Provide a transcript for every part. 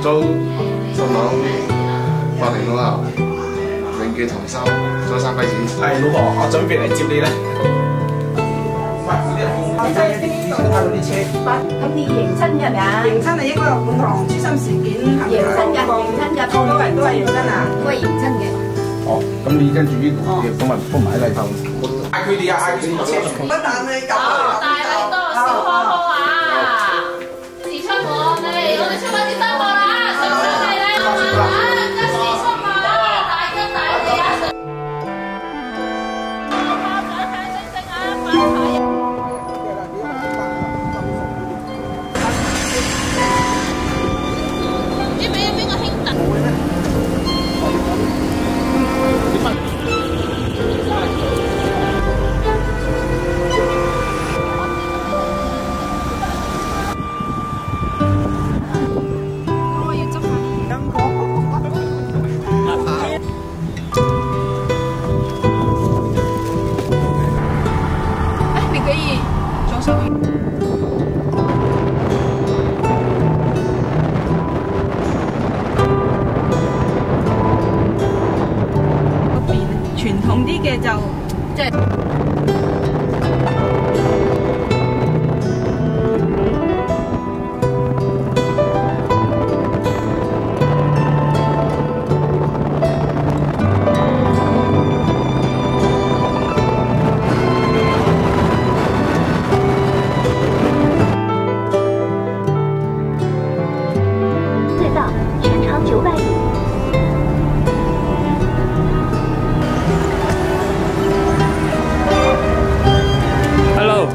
祝新郎百年好合，永結同心，再生貴子。係老婆，我準備嚟接你啦。我真係邊度睇到啲車？咁你迎親嘅咪啊？迎親係應該有本堂珠心事件迎親嘅，迎親嘅，都係迎親啊！都係迎親嘅。哦，咁你跟住呢度嘅咁啊，封埋禮頭。嗌佢哋啊，嗌佢哋車。不但係咁。大禮多，小呵呵啊！時出我哋出翻啲新貨啦！上上嚟啦，慢慢吉時出嘛，大吉大利啊！炮仗響聲聲啊，發財！唔知俾咗邊個兄弟？傳統啲嘅就即係。隧道全长900米。Hello。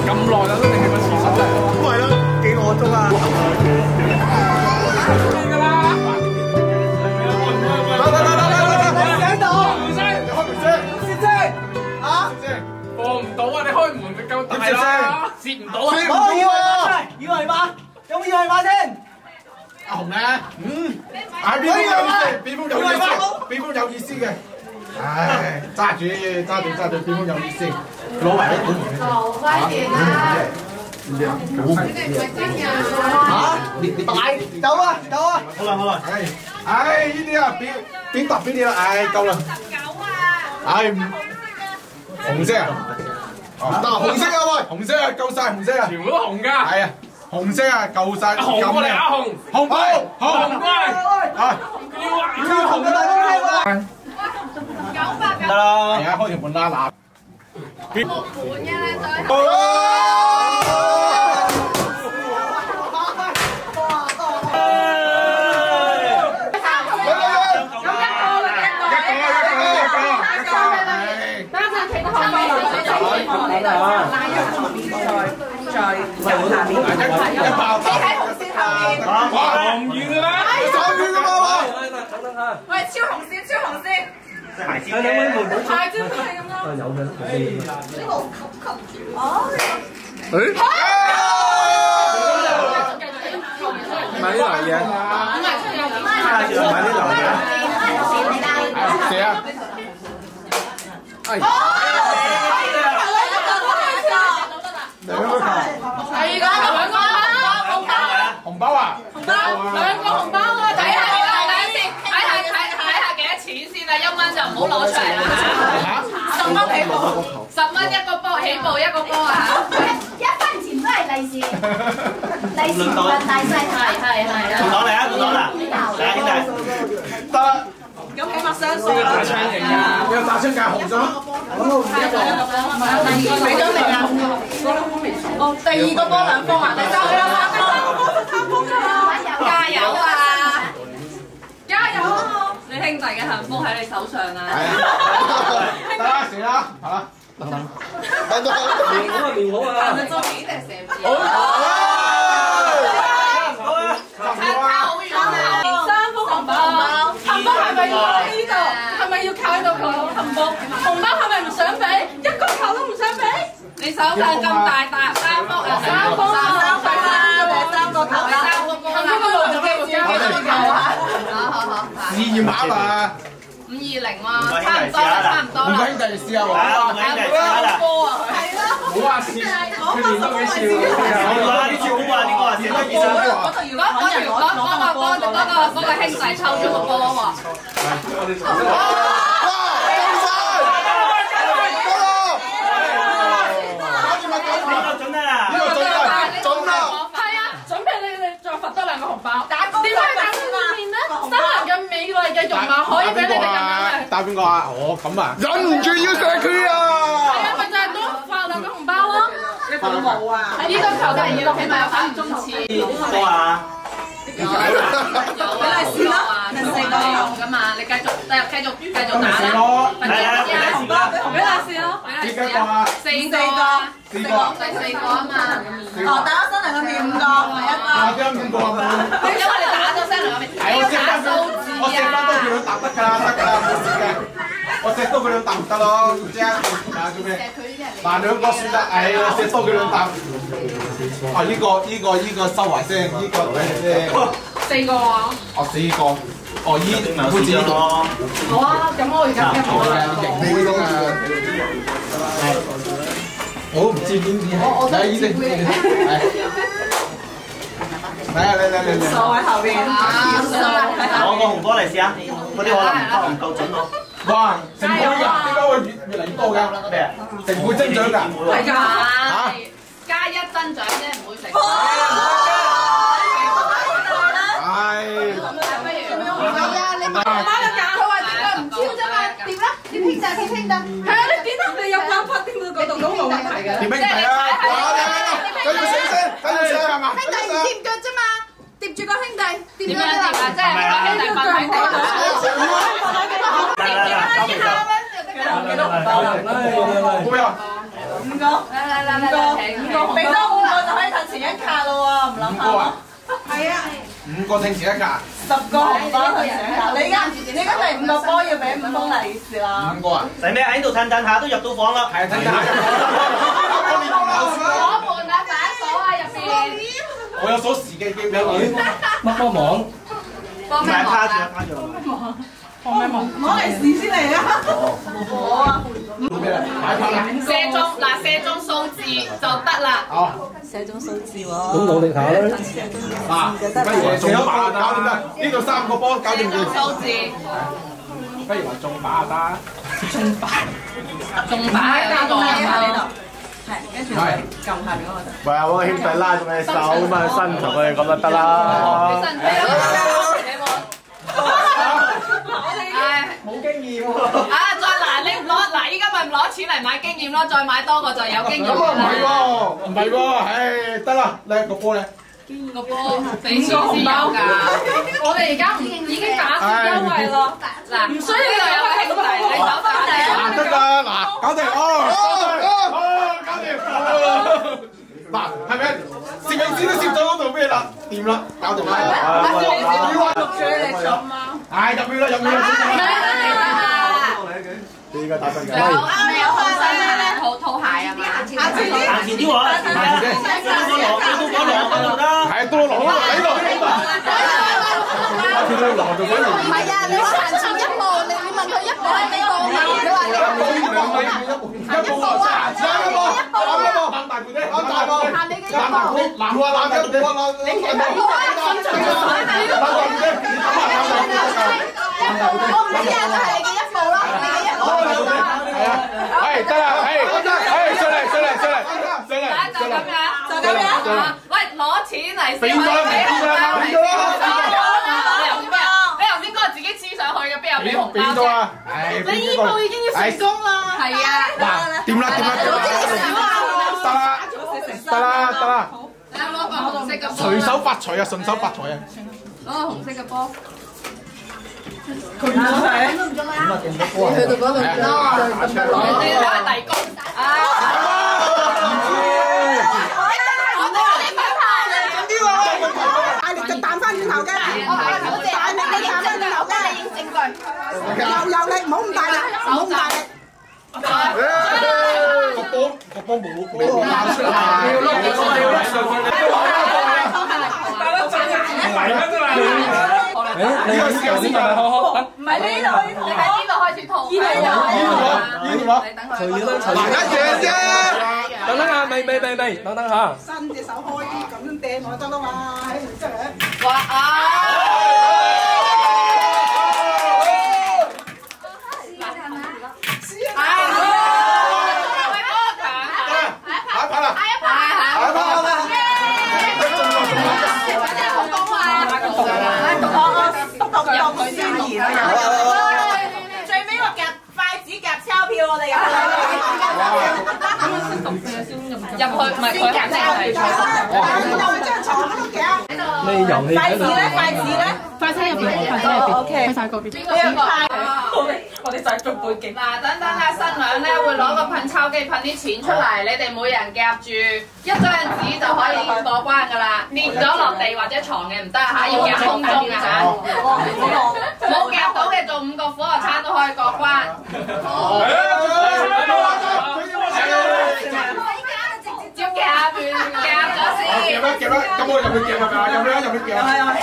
咁耐啦，都未去過廁所咧。咁係咯，幾個鐘啊！㗎啦。放唔到啊！你開門佢夠大啦，攝唔到啊！我以為嘛，以為嘛？有冇以為嘛先？阿紅咧，嗌邊風有意思，邊風有意思，邊風有意思嘅。唉，揸住，邊風有意思，攞埋啲本嚟。快啲啦！嚇？你大走啊！好啦，唉，呢啲啊，邊揼邊啲啦，唉，夠啦。唉，紅色啊！嗱，紅色啊喂，紅色啊，夠晒紅色啊！全部都紅㗎。係啊，紅色啊，夠晒。紅過嚟啊紅！紅包，紅過嚟。啊！要紅嘅大哥聽啊！得啦，係啊，開條門啦嗱。邊？木盤嘅咧，再紅遠㗎啦！喂，超紅線，超紅線！牌子都係咁咯。有嘅。呢個吸住。哦。誒？買啲流嘢。買啲流嘢。謝啊！係。兩個球。係㗎，兩個紅包。紅包啊！紅包，兩個紅包啊！睇下幾多錢先啊！1蚊就唔好攞出嚟啦嚇，10蚊起步，10蚊一個波起步一個波啊1分錢都係利是，利是唔分大細，係啊！同黨嚟啊！同黨啦！嚟啊兄弟，得啦！咁起碼相數啦。打槍型㗎，你個打槍架紅咗？俾咗未啊？哦，第二個波兩方啊！第三個波三方㗎啦！加油啊！加油！你兄弟嘅幸福喺你手上啊！得啦，時啦，係啦，等。面好啊！係咪做幾定蛇皮？好好遠啊！3幅紅包，紅包係咪要喺呢度？係咪要靠喺度佢？紅包係咪唔想俾？一個球都唔想俾？你上咁大三幅啊！三幅三個頭啦，三個路做咩？好。試驗下嘛。520喎，差唔多啦，差唔多啦。五個兄弟試下喎。五個兄弟試下啦。係咯。冇話笑，佢連都幾笑。好啊，呢次好啊，呢個啊，寫得幾張喎。嗰個兄弟抽咗個波喎。打邊個啊？我咁啊，忍唔住要射佢啊！係啊，咪就係多發兩個紅包咯。你服務啊？呢個球第二個起碼有3中次。多啊！有利是咯，係4個用噶嘛？你繼續打啦。係啊，紅包俾利是咯，俾利是啊！4個，第4個啊嘛。哦，打咗新娘嘅面5個，係1個。打咗5個啊！因為你打咗新娘嘅面，你要打數字啊！我射翻多佢兩揼得㗎，冇事嘅。我射多佢兩揼唔得咯，即係打做咩？嗱兩個輸得，我射多佢兩揼。啊呢個收埋先，呢個睇下先。4個啊！哦4個，哦依好似呢個。好啊，咁我而家入我啦。型呢種啊，我唔知邊啲係。嚟依啲。嚟。坐喺後邊。攞個紅波嚟試下，嗰啲可能唔夠準喎。哇！成倍㗎，點解會越嚟越多㗎？咩啊？成倍增長㗎？係㗎。嚇！加1增長啫，唔會成。係。佢話點解唔超啫嘛？點啦？點兄弟？係啊，你點啊？你有辦法點到嗰度都冇問題㗎。點兄弟啊？跟住寫係嘛？兄弟唔貼腳啫嘛，貼住個兄弟，貼點樣貼啊？即係個兄弟放喺地度。好呀5個，俾多5個就可以褪前一卡咯喎，唔諗下喎。係啊，5個聽前一格。10個紅包褪前一卡，你而家第5個波要俾5封利是啦。5個啊？使咩喺度褪下都入到房啦？係褪下。鎖門啊，反鎖啊，入邊。我有鎖匙嘅，記唔記得？幫忙。幫咩忙啊？幫咩忙？攞利是先嚟啊！我啊。射中數字就得啦。好。射中數字喎。咁努力下啦。嗱，不如中靶搞掂得，呢度3個波搞掂佢。數字。不如話中靶就得。中靶喺呢度啊！係，跟住撳下邊嗰個就。唔係啊，我兄弟拉住你手咁啊，伸同佢咁就得啦。冇經驗喎。啊，再嗱，你唔攞嗱，依家咪唔攞錢嚟買經驗咯，再買多個就有經驗咁啊啦。唔係喎，唉，得啦，你個波咧。個波俾錢先有㗎。我哋而家已經打折優惠咯。嗱，唔需要呢度有個兄弟，你走翻嚟。得啦，嗱，搞掂，搞掂。嗱，係咪？攝影師都攝咗嗰度咩啦？掂啦，搞掂啦。錄住你做嘛？唉，入去啦，入去啦。你依家打分㗎。有套鞋啊嘛？行前啲喎，係多攞喺度。唔係啊，你話行前1步，你問佢1步係幾步啊？你話你一步啊！攬大盤啫，攬大盤。攬一步啊！你其實邊度？我唔知啊，就係你嘅1步咯，你嘅1步。係啊，係得啦，上嚟。就咁樣。喂，攞錢嚟先。俾咗啦。你頭先嗰個自己黐上去嘅，邊有俾紅包啫？你依步已經要成功啦。係啊。嗱，掂啦。得啦。你有攞個紅色嘅波。隨手發財啊！順手發財啊！攞個紅色嘅波。佢唔係。去到嗰度你打第攻。大力就彈翻轉頭嘅，大力你彈翻轉頭嘅，證據。有力，唔好咁大力，唔好咁大力。個波幫冇爆出嚟。要碌上去，得啦，嚟啦真係。呢個時候先問好，唔係呢度，你喺邊度開始套？呢度你等佢。隨意啦，隨意。一樣啫。等等下，未，等等下。伸隻手開啲咁樣掟我得啦嘛，真係。哇最尾個夾筷子夾鈔票，我哋入去，唔係佢夾啫，喺張床嗰度夾。咩遊戲？筷子咧？筷子咧？快餐入邊，快餐入邊，OK，喺晒嗰邊。邊個？我哋就係做背景。嗱，等啊，新娘咧會攞個噴鈔機噴啲錢出嚟，你哋每人夾住一張紙就可以過關㗎啦。跌咗落地或者床嘅唔得嚇，要夾空中㗎嚇。冇夾到嘅做5個火鍋餐都可以過關。要夾咗先。夾啦，咁我入去夾係咪啊？入去夾。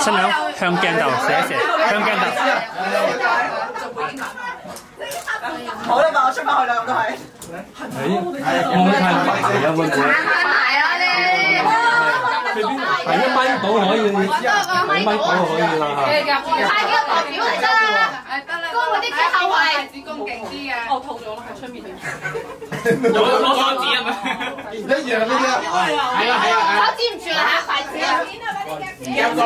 新娘向鏡頭射一射，向鏡頭。好啦嘛，我出翻去啦，咁都係。係1米到可以，1米到可以啦嚇。派幾個代表嚟得啦，得啦。高嗰啲企後位，子宮勁啲嘅。我套咗啦，喺出面。攞手指係咪？一樣呢啲啊，係啊。手指唔住啦嚇，筷子啊！夾咗，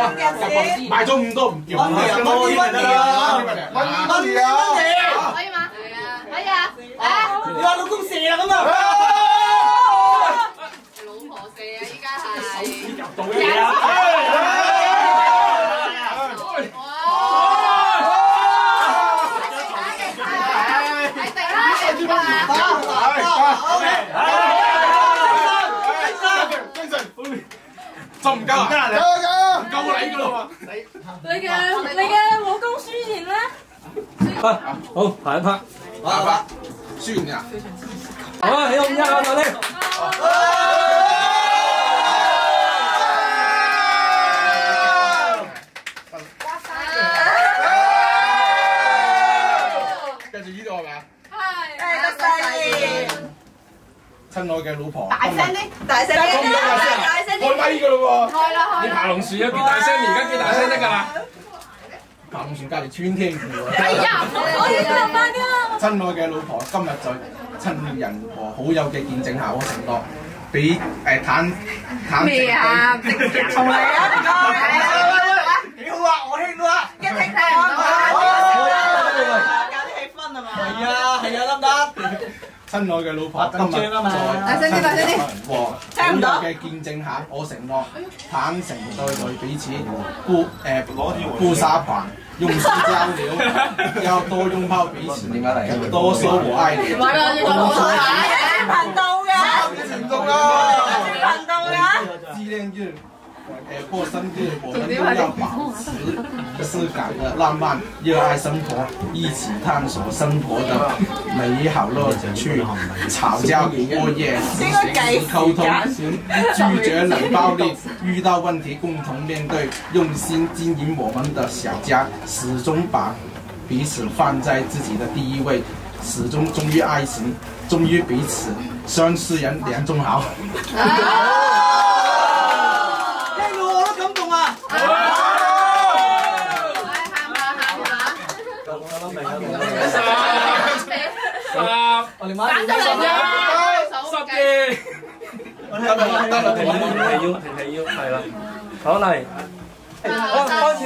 買咗5個唔夾。蚊字啊！可以嗎？可以啊！你話老公射啦咁啊！老婆射啊！依家係。到嘢啊！仲唔夠啊？夠你噶咯喎！你嘅老公輸贏咧？好，下一 part，輸完呀！好啊，起哄一下，快啲！跟住呢度係咪啊？係。親愛嘅老婆，大聲啲，大聲啲，開咪㗎咯喎！開啦開。你爬龍樹有幾大聲？而家幾大聲得㗎啦？爬龍樹隔離穿天褲啊！哎呀，我要落班㗎！親愛嘅老婆，今日在親人和好友嘅見證下，我承諾俾坦咩啊？重嚟啊！幾好啊！我興啦！一聽聽搞啲氣氛係嘛？係啊，得唔得？親愛嘅老婆，今日大聲啲，大聲啲！好友嘅見證下，我承諾坦誠對彼此不撒謊，用心交流，要多擁抱彼此，多說我愛你。頻道嘅，程度啦，頻道嘅。紀念日，過生日，我們都要保持儀式感的浪漫，熱愛生活，一起探索生活的美好樂趣，吵架不過夜，實時溝通，拒絕冷暴力，遇到問題共同面對，用心經營我們的小家，始終把彼此放在自己的第一位，始終忠於愛情，忠於彼此，相識人兩種好。我哋買10嘅，停要，係啦，好嚟，好開始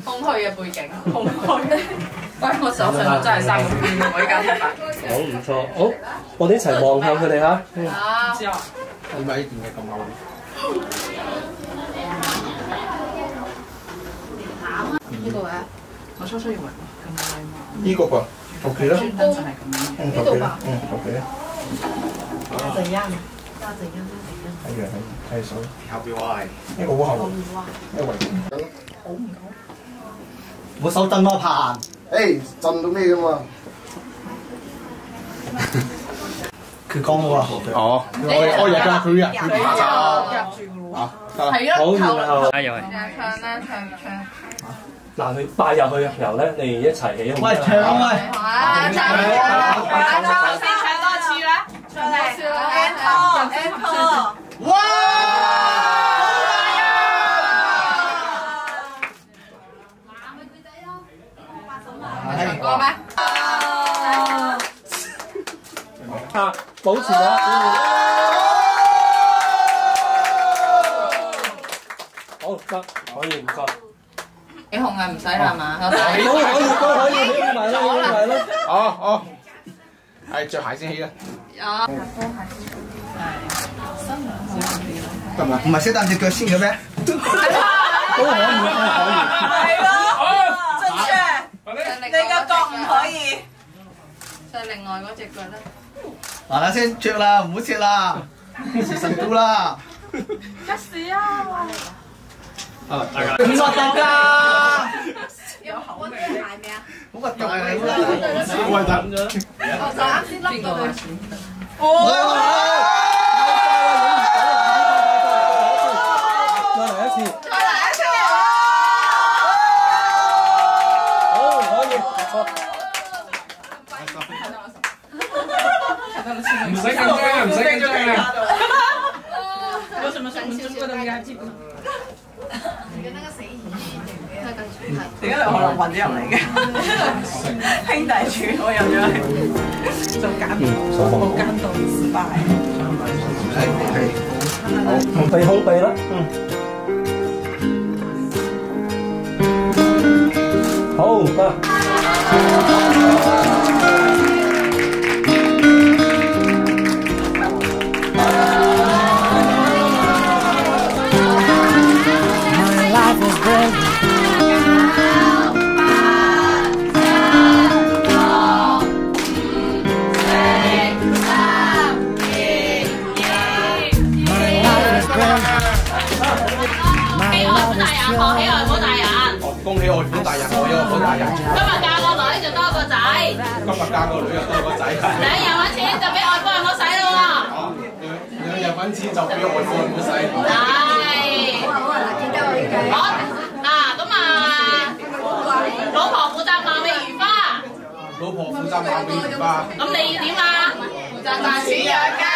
空虛嘅背景，空虛。喂，我手上真係3個邊，我依家睇法。好唔錯，好，我哋一齊望向佢哋嚇。啊，知啊。點解呢件嘢咁厚？呢個啊，我初初以為咁貴嘛。呢個噃，求其啦。專登就係咁樣。求其啦，求其啦。怎樣？係嘅，係手。後邊話係呢個好厚。呢個圍。冇手震咯，拍。誒震到咩㗎嘛？佢講我話。哦，我日㗎，佢日佢拍咋。啊，得啦。係咯。好，然後加油！唱啦，唱。嗱，佢拜入去嘅時候咧，你哋一齊起哄。喂，唱喂。啊，唱先唱多次啦。唱嚟。Encore。哇！唱歌咩？啊，保持啊！好得，可以唔該。起哄啊，唔使啦嘛。可以，起埋啦，起埋啦。哦，係着鞋先起啦。啊。得唔得？唔係識擔隻腳先嘅咩？都可以。係咯，正確。你個腳唔可以。就係另外嗰隻腳咧。嗱嗱先着啦，唔好切啦，幾時神都啦。吉士啊！啊，大家。唔核突㗎！有好多鞋咩啊？好核突啊！好核突。我就啱先笠過佢。再嚟一次。好，可以，唔錯。唔使緊張，唔使緊張啊！有什麼想說的沒記住？點解你可能混咗入嚟嘅？兄弟處我入咗嚟，做監督，冇監督失敗。鼻控鼻啦，好得。恭喜外父大人，我有個大人。今日嫁個女就多個仔。今日嫁個女又多個仔。兩日揾錢就俾外父人冇使咯喎。兩日揾錢就俾外父人冇使。係。好啊，見到我呢句。好啊，咁啊，老婆負責貌美如花。老婆負責貌美如花。咁你要點啊？負責賺錢養家。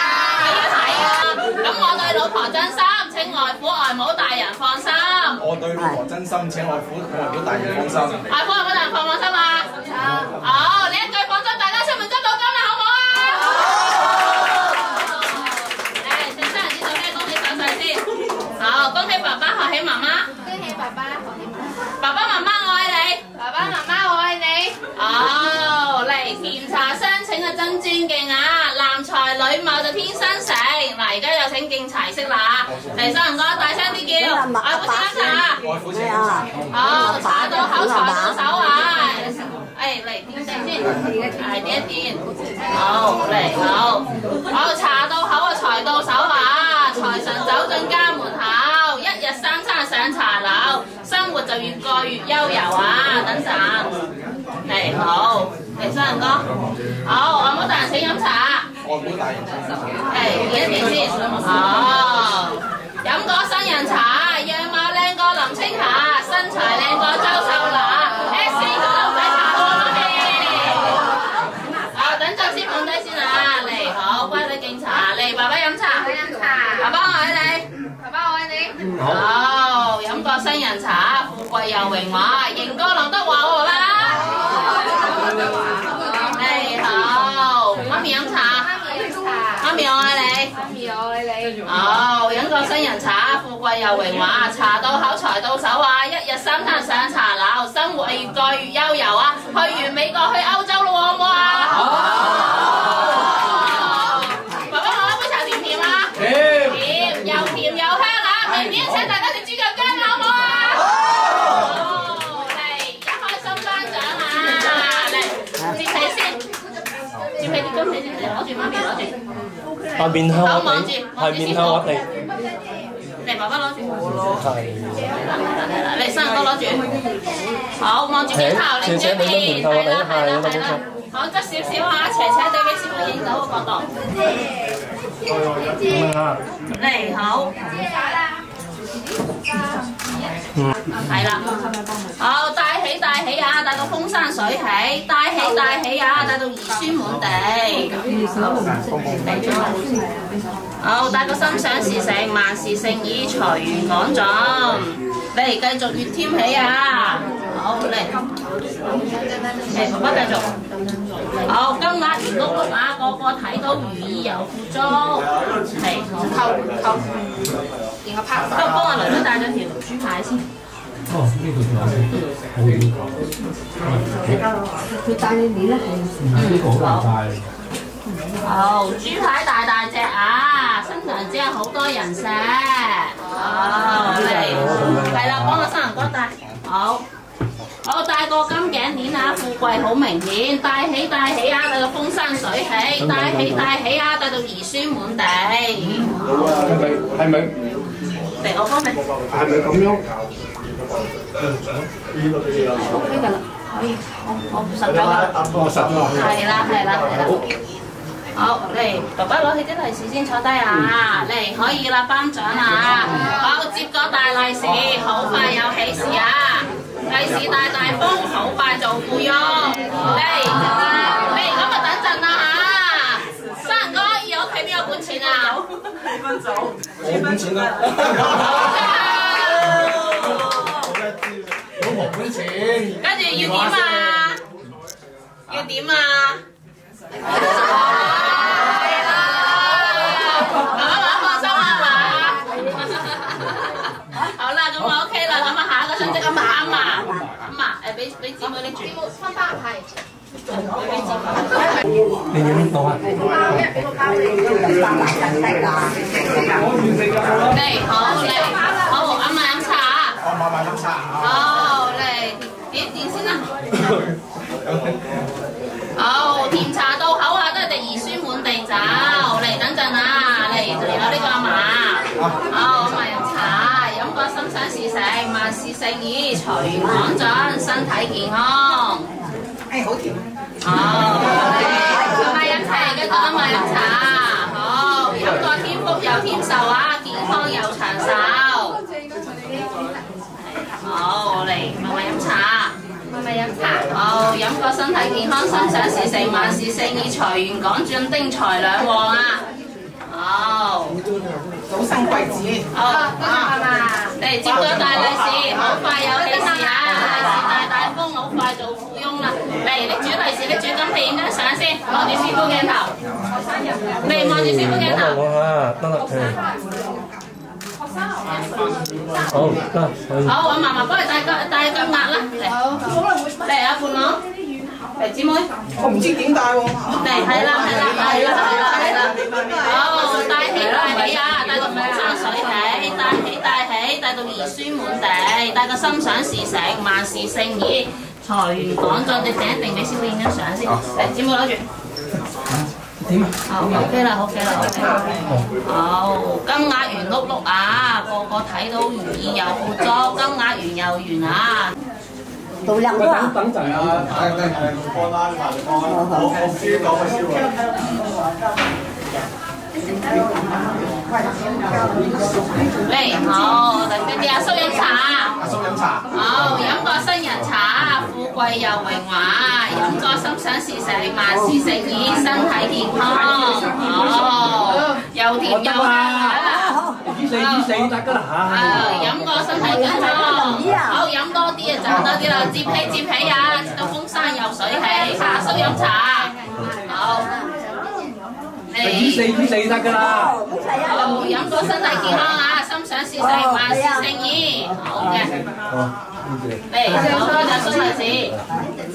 係啊，咁我對老婆真心，請外父外母大人放心。我對老婆真心，請外父外母大人放心。外父外母大人放心啊！好，你一句放心，大家出門執到金啦，好唔好啊？誒，請新人知道咩？恭喜手勢先。好，恭喜爸爸，賀喜媽媽。恭喜爸爸，賀喜媽媽。爸爸媽媽我愛你。爸爸媽媽我愛你。好，嚟甜茶相請嘅真尊敬啊！男才女貌就天生成。嗱，而家有請敬茶式啦。嚟，新人哥大聲啲叫，外父請飲茶。外父請飲茶。好，茶到口，財到手啊！誒，嚟點聲先，係點一點。好，嚟好，好茶到口啊，財到手啊！財神走進家門口，一日三餐上茶樓，生活就越過越悠遊啊！等陣，嚟好，嚟新人哥，好，外母大人請飲茶。外母大人請飲茶。係點一點先，好，飲個新人茶，樣貌靚過林青霞，身材靚過周秀娜 ，SC 都唔使茶喎，媽咪。好，等陣先放低先啊，嚟好，乖女敬茶，嚟爸爸飲茶，飲茶，爸爸我愛你，爸爸我愛你，好，飲個新人茶，富貴又榮華，型過劉德華喎啦，嚟好，媽咪飲茶，媽咪我愛你。好，飲個新人茶，富貴又榮華，茶到口財到手啊！一日三餐上茶樓，生活越過越悠遊啊！去完美國去歐洲咯喎，好唔好啊？好。爸爸我一杯茶甜唔甜啊？甜，又甜又香啊！明年請大家食豬腳薑啦，好唔好啊？好，嚟一開心頒獎啊！嚟接起先，接起啲恭喜先，嚟攞住媽咪攞住。係面向我望住，係面向我哋。嚟，爸爸攞住。嚟，生日哥攞住。好，望住鏡頭，擰轉面，係啦，係啦，係啦。好，側少少啊，斜斜地俾師傅影到個角度。嚟，好。係啦，好，帶起帶起啊，帶到風生水起，帶起帶起啊，帶到兒孫滿地。好，帶個心想事成，萬事勝意，財源廣進。嚟，繼續越添起啊！好，嚟，爸爸繼續。好，金額圓碌碌啊，個個睇到如意又富足。係，扣。然後拍。不過幫阿囡囡帶咗條豬牌先。哦，呢條好要求。佢帶你咧？呢個好難帶。好，豬排大大隻啊！新娘子有好多人食。好，嚟，係啦，幫個新人哥帶。好，好帶個金頸鏈啊，富貴好明顯，帶起帶起啊，帶到風生水起，帶起帶起啊，帶到兒孫滿地。係咪？嚟我幫你。係咪咁樣？OK 㗎啦，可以，我實咗啦。我實咗。係啦係啦係啦。好，嚟，爸爸攞起啲利是先坐低啊！嚟，可以啦，頒獎啦！好，接個大利是，好快有喜事啊！利是大大風，好快做富翁。嚟，咁啊等陣啦嚇！生人哥，而家屋企邊有本錢啊？幾分走？我本錢啦！老婆本錢。跟住要點啊？要點啊？好啦，咁我 OK 啦，咁啊下一個親戚阿嫲，俾姊妹拎住。分包係。你要邊度啊？嚟，好，阿嫲飲茶。慢慢飲茶。好，嚟，點先啦？好，甜茶到口啊，都係兒孫滿地走。嚟，等陣啊，嚟攞呢個阿嫲。好，阿嫲飲茶，飲個心想事成，萬事勝意，財源廣進，身體健康。好甜。好，阿嫲飲茶，跟住阿嫲飲茶。好，飲個添福又添壽啊，健康又長壽。好，嚟，嫲嫲飲茶。好，飲個身體健康，心想事成，萬事勝意，財源廣進，丁財兩旺啊！好，早生貴子。好，嚟接個大利是，好快有喜事啊！利是大大風，好快做富翁啦！嚟，拎住利是，拎住金器影張相先，望住師傅鏡頭。嚟，望住師傅鏡頭。好，得，可以。好，我嫲嫲幫你帶金額啦，嚟阿伴郎，嚟姊妹。我唔知點帶喎。嚟，係啦。好，帶起帶起啊，帶到風生水起，帶起，帶到兒孫滿地，帶個心想事成，萬事勝意，財源廣進。你定一定俾師傅影張相先。嚟，姊妹攞住。點啊？好 ，OK 啦。好，金額圓碌碌啊，個個睇到如意又富足，金額圓又圓啊！到入啦。等陣啊，放啦，我燒到咪燒嚟，好，跟住阿叔飲茶。阿叔飲茶。好，飲個新人茶，富貴又榮華，飲個心想事成，萬事勝意，身體健康。好，又甜又香啊！死得㗎啦嚇！飲個身體健康。好，飲多啲啊，賺多啲啦，接起啊，接到風生又水起。阿叔飲茶。好。醫死得㗎啦。好，飲過身體健康啊，心想事成，萬事勝意。好嘅。嚟，好，就收利是。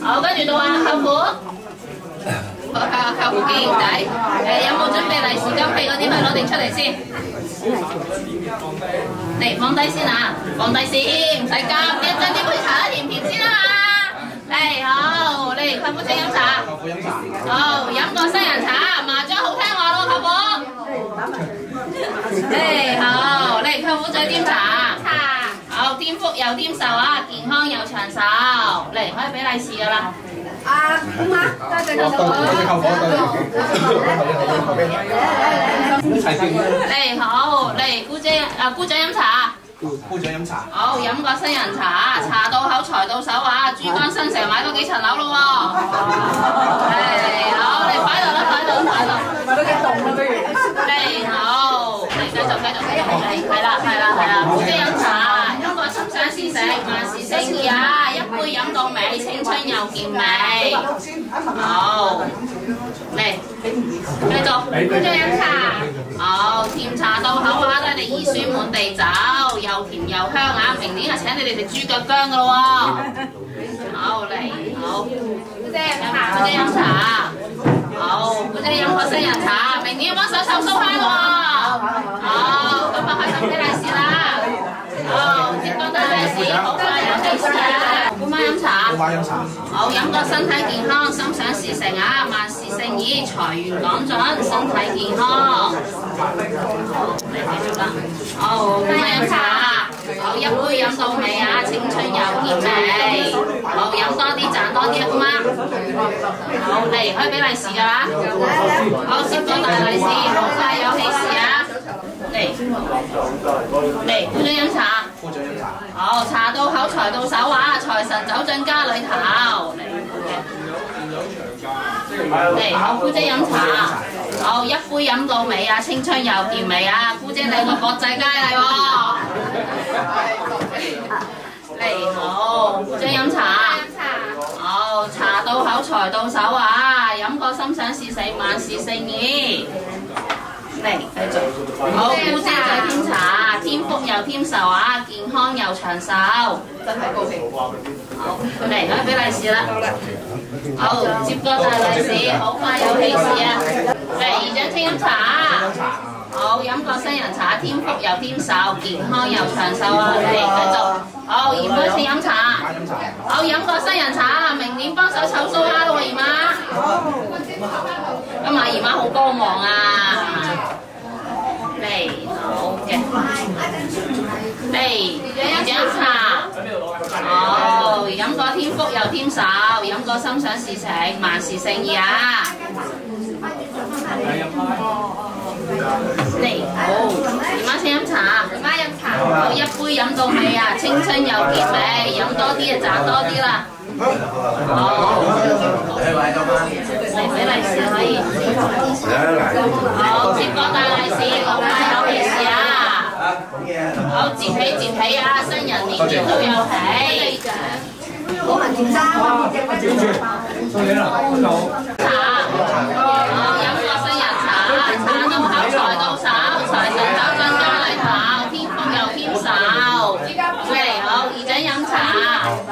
好，跟住到啊，舅父。舅父經營仔，有冇準備利是金幣嗰啲咪攞定出嚟先？嚟放低先啊，放低先，唔使急，一陣啲杯茶甜甜先啦嘛。嚟好，嚟舅父請飲茶。好，飲個西洋茶，麻雀好聽話咯，舅父。嚟好，嚟舅父再添茶。好，添福又添壽啊，健康又長壽。嚟可以俾利是噶啦。姑媽，多謝舅父。嚟好，嚟姑姐姑丈飲茶。姑丈飲茶。好，飲個西洋茶，茶到口財到手啊！珠江新城買多幾層樓咯喎。嚟好，嚟擺度啦，擺度。買多幾棟啦，不如。嚟好，嚟繼續。係啦，姑姐飲茶。心想事成，萬事勝意啊！一杯飲到尾，青春又健美。好，嚟，繼續，姑丈飲茶。好，甜茶到口啊，等你兒孫滿地走，又甜又香啊！明年就請你哋食豬腳薑噶咯喎。好嚟，好，姑姐飲茶。好，姑姐飲個西洋茶，明年幫手湊蘇蝦喎。好，咁啊開心俾利是啦。好，接個大利是，好快有利是啊！姑媽飲茶。好，飲個身體健康，心想事成啊，萬事勝意，財源廣進，身體健康。好，嚟繼續啦。好，姑媽飲茶。好，一杯飲到尾啊，青春又健美。好，飲多啲，賺多啲啊，姑媽。好，嚟可以俾利是㗎啦。好，接個大利是，好快有喜事啊！嚟，姑丈飲茶。好，茶到口，財到手啊！財神走進家裏頭。嚟，好，姑姐飲茶。好，一杯飲到尾啊！青春又健美啊！姑姐你個國際佳麗喎。嚟，好，姑姐飲茶。好，茶到口，財到手啊！飲個心想事成，萬事勝意。嚟繼續，好，姑姐再添茶，添福又添壽啊，健康又長壽，真係高興。好，嚟可以俾利是啦。好，接個大利是，好快有喜事啊！嚟，姨丈請飲茶。好，飲個西洋茶，添福又添壽，健康又長壽啊！嚟繼續。好，姨媽請飲茶。好，飲個西洋茶，明年幫手湊蘇蝦咯喎，姨媽。今日姨媽好高忙啊！嚟，好嘅。嚟，姨丈飲茶。好，飲個添福又添壽，飲個心想事成，萬事勝意啊！嚟，好，姨媽請飲茶。姨媽飲茶。好，一杯飲到尾啊，青春又健美，飲多啲就賺多啲啦。好，嚟俾利是可以。好，接個大利是，好快有利是啊！好，接起啊！新人年年都有喜。我問點生？茶。好，飲個西洋茶，茶到口，財到手，財神走進家裏頭，添福又添壽。嚟，好，姨丈飲茶。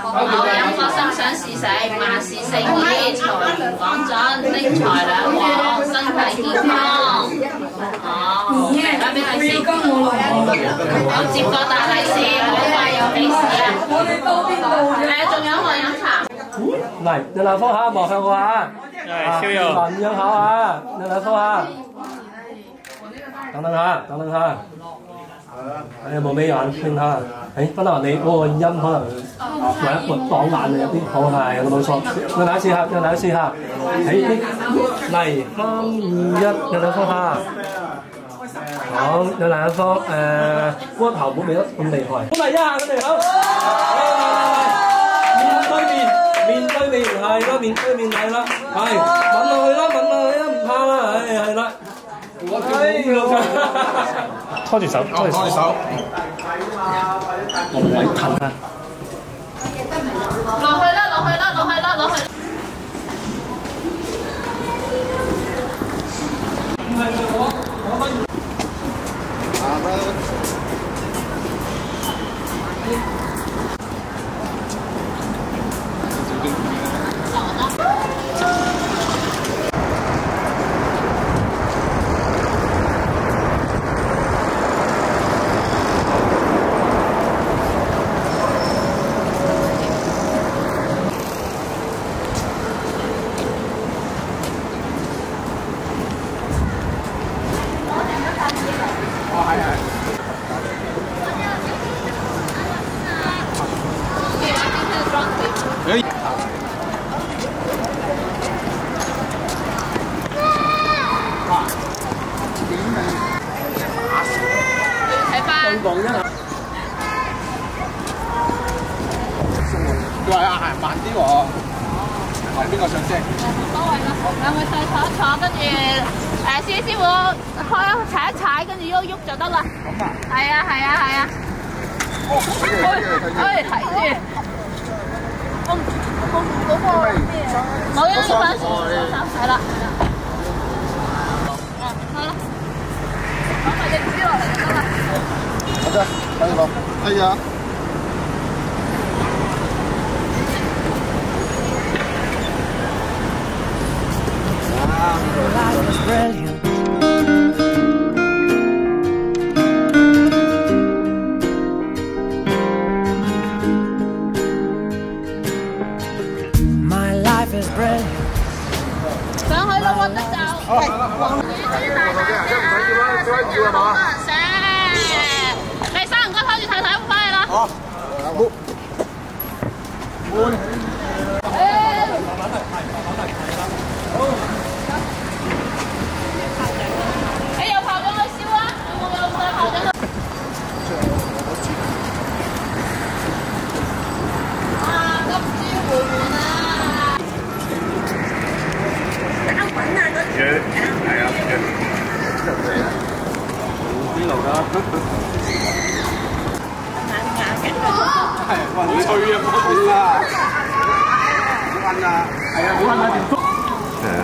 好，飲個心想事成，萬事勝意，財源廣進，精財兩旺，身體健康。好，嚟啦，俾利是。好，接個大利是，好快有喜事啊！仲有冇飲茶？嚟，你兩方下望向我啊！文樣考啊！你兩方下，等下。冇咩眼傾下。不能你嗰個音可能有一個擋爛有啲，好係冇錯。你第一次下，嚟3、2、1，你兩方下。好，有兩方嗰頭冇俾得咁厲害。咁嚟一下佢哋好。面對面係啦，面對面係啦，係吻落去啦，唔怕啦，係啦。拖住手，我唔係騰啊！落去啦！佢話啊，行慢啲喎，係邊個上車？多位啦，兩位細坐，跟住師傅踩一踩，跟住喐喐就得啦。咁啊？係啊係啊係啊。睇住。嗰個咩啊？冇啊，呢把係啦。好啦，攞埋隻豬落嚟就得啦。好的，可以了。哎呀。Life was brilliant. My life is brilliant. 上去啦，揾得就。你三人家拖住太太翻去啦。好。你有炮仗去燒啊？有冇上炮仗去？哇！金豬回門啊！膠粉啊！嗰啲係啊，邊度㗎？係好脆啊！好啊！好溫啊！係啊，好溫啊！係啊。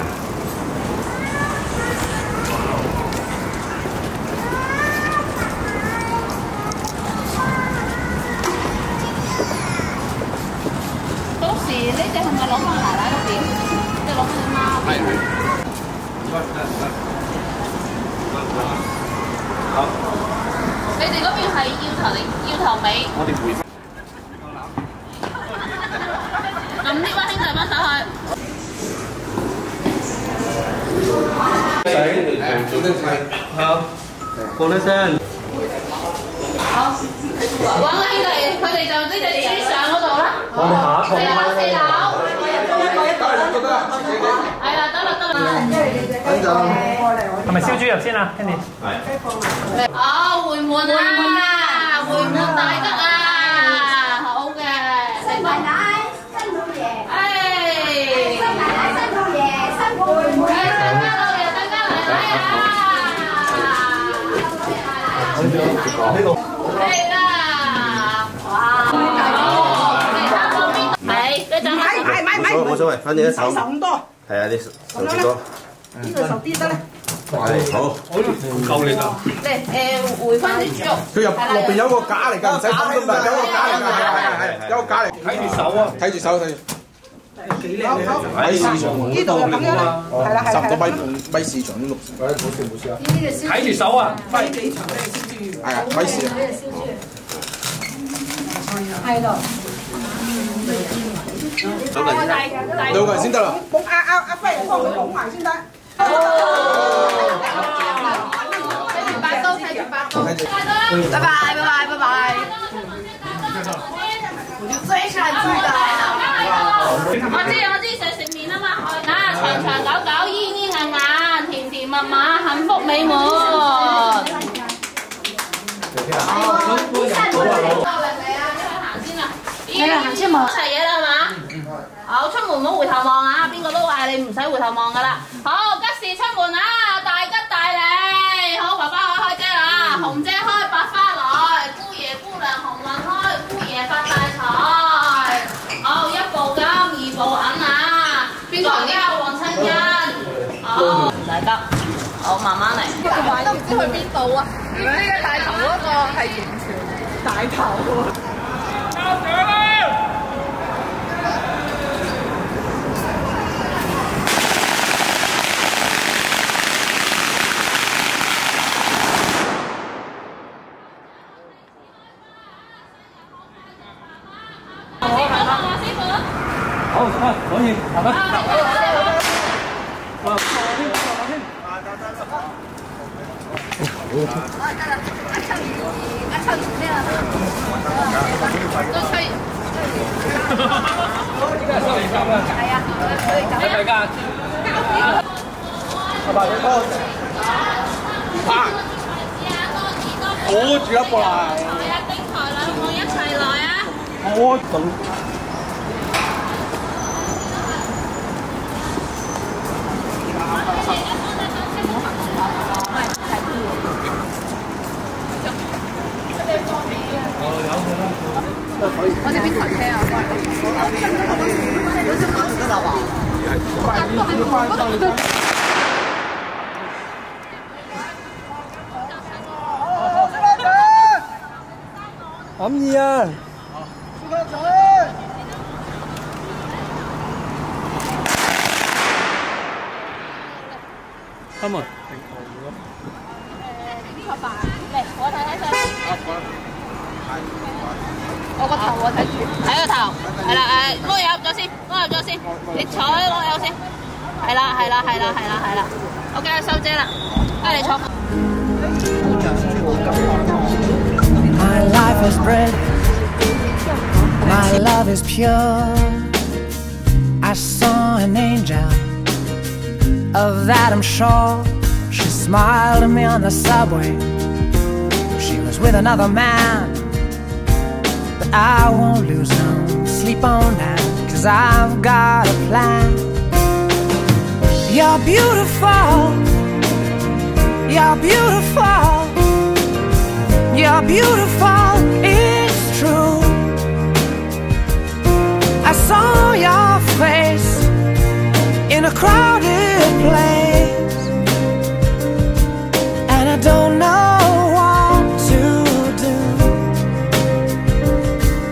到時呢只係咪攞翻奶奶嗰邊？即係攞翻你媽嗰邊？好。你哋嗰邊係要頭定要頭尾？我哋回翻。咁呢位兄弟幫手去。做得快。好，講得聲。好，揾個兄弟，佢哋就呢隻豬上嗰度啦。我哋下一係啦，4樓。係啦，得啦。等陣。係咪燒豬入先啊 ，Kenny？ 係。好，回門啊！回門大吉啊！好嘅。新奶奶，新老爺。新奶奶，新老爺，新回門。新家老爺，新家奶奶啊！呢度。係啦，哇！係，跟住冇所謂，反正一手。手咁多。係啊，你手指多。呢個手啲得咧。係好。夠你啦。嚟回翻啲豬肉。佢入落邊有個架嚟㗎，唔使抌咁大，有個架嚟㗎，係有個架嚟。睇住手啊！睇住手睇住。幾靚嘅喺市場呢度咁樣啦，係啦10個米市場呢6。冇事啊！睇住手啊！費幾長嘅燒豬？係啊，米市啊。係咯。兩個人先得啦。阿輝嚟幫佢捧埋先得。睇住8刀。拜拜。最長最大。我知想食麵啊嘛，長長久久，煙煙韌韌，甜甜蜜蜜，幸福美滿。行先望齊嘢啦係嘛？好，出門唔好回頭望啊！邊個都話你唔使回頭望噶啦。好，吉時出門啊！大吉大利。好，爸爸可以開遮啦，紅遮開，百花來，姑爺姑娘紅運開，姑爺發大財。好，一步金，2步銀啊！邊個而家旺親恩？好，唔使急。好，慢慢嚟。都唔知去邊度啊！知唔知嘅大頭嗰個係完全大頭喎。好，可以，行啦。我住一個啦。係啊，丁台兩個一齊來啊！我咁。我哋邊台車啊？咁易啊！Come on。呢個飯嚟，我睇睇先。我個頭我睇住。睇個頭，係啦誒，攞入咗先，攞入咗先，你坐攞入先。係啦係啦係啦係啦係啦。OK，收遮啦，跟住你坐。My life is brilliant. My love is pure. I saw an angel. Of that I'm sure. She smiled at me on the subway. She was with another man. But I won't lose no sleep on that, 'cause I've got a plan. You're beautiful. You're beautiful. You're beautiful, it's true. I saw your face in a crowded place, and I don't know what to do,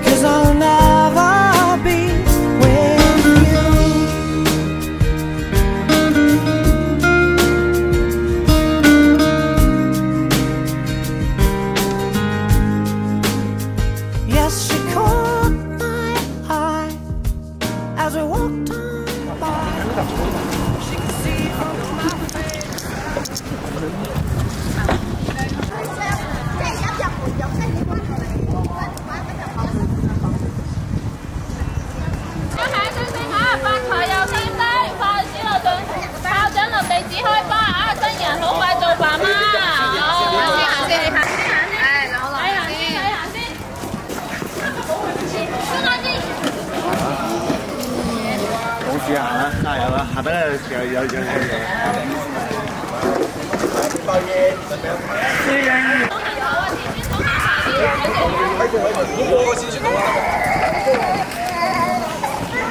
'cause I'll never be with you. Yes, she caught my eye as we walked on by. She could see from my face. 一下星星下，發財又升低，快閃落進，校長落地址開花啊！新人好快做爸媽。好，行先，你行先，係，攞落。你行先，你行先。冇事行啦，加油啦！下邊有嘢。包嘢，喺度，我個先算好啦。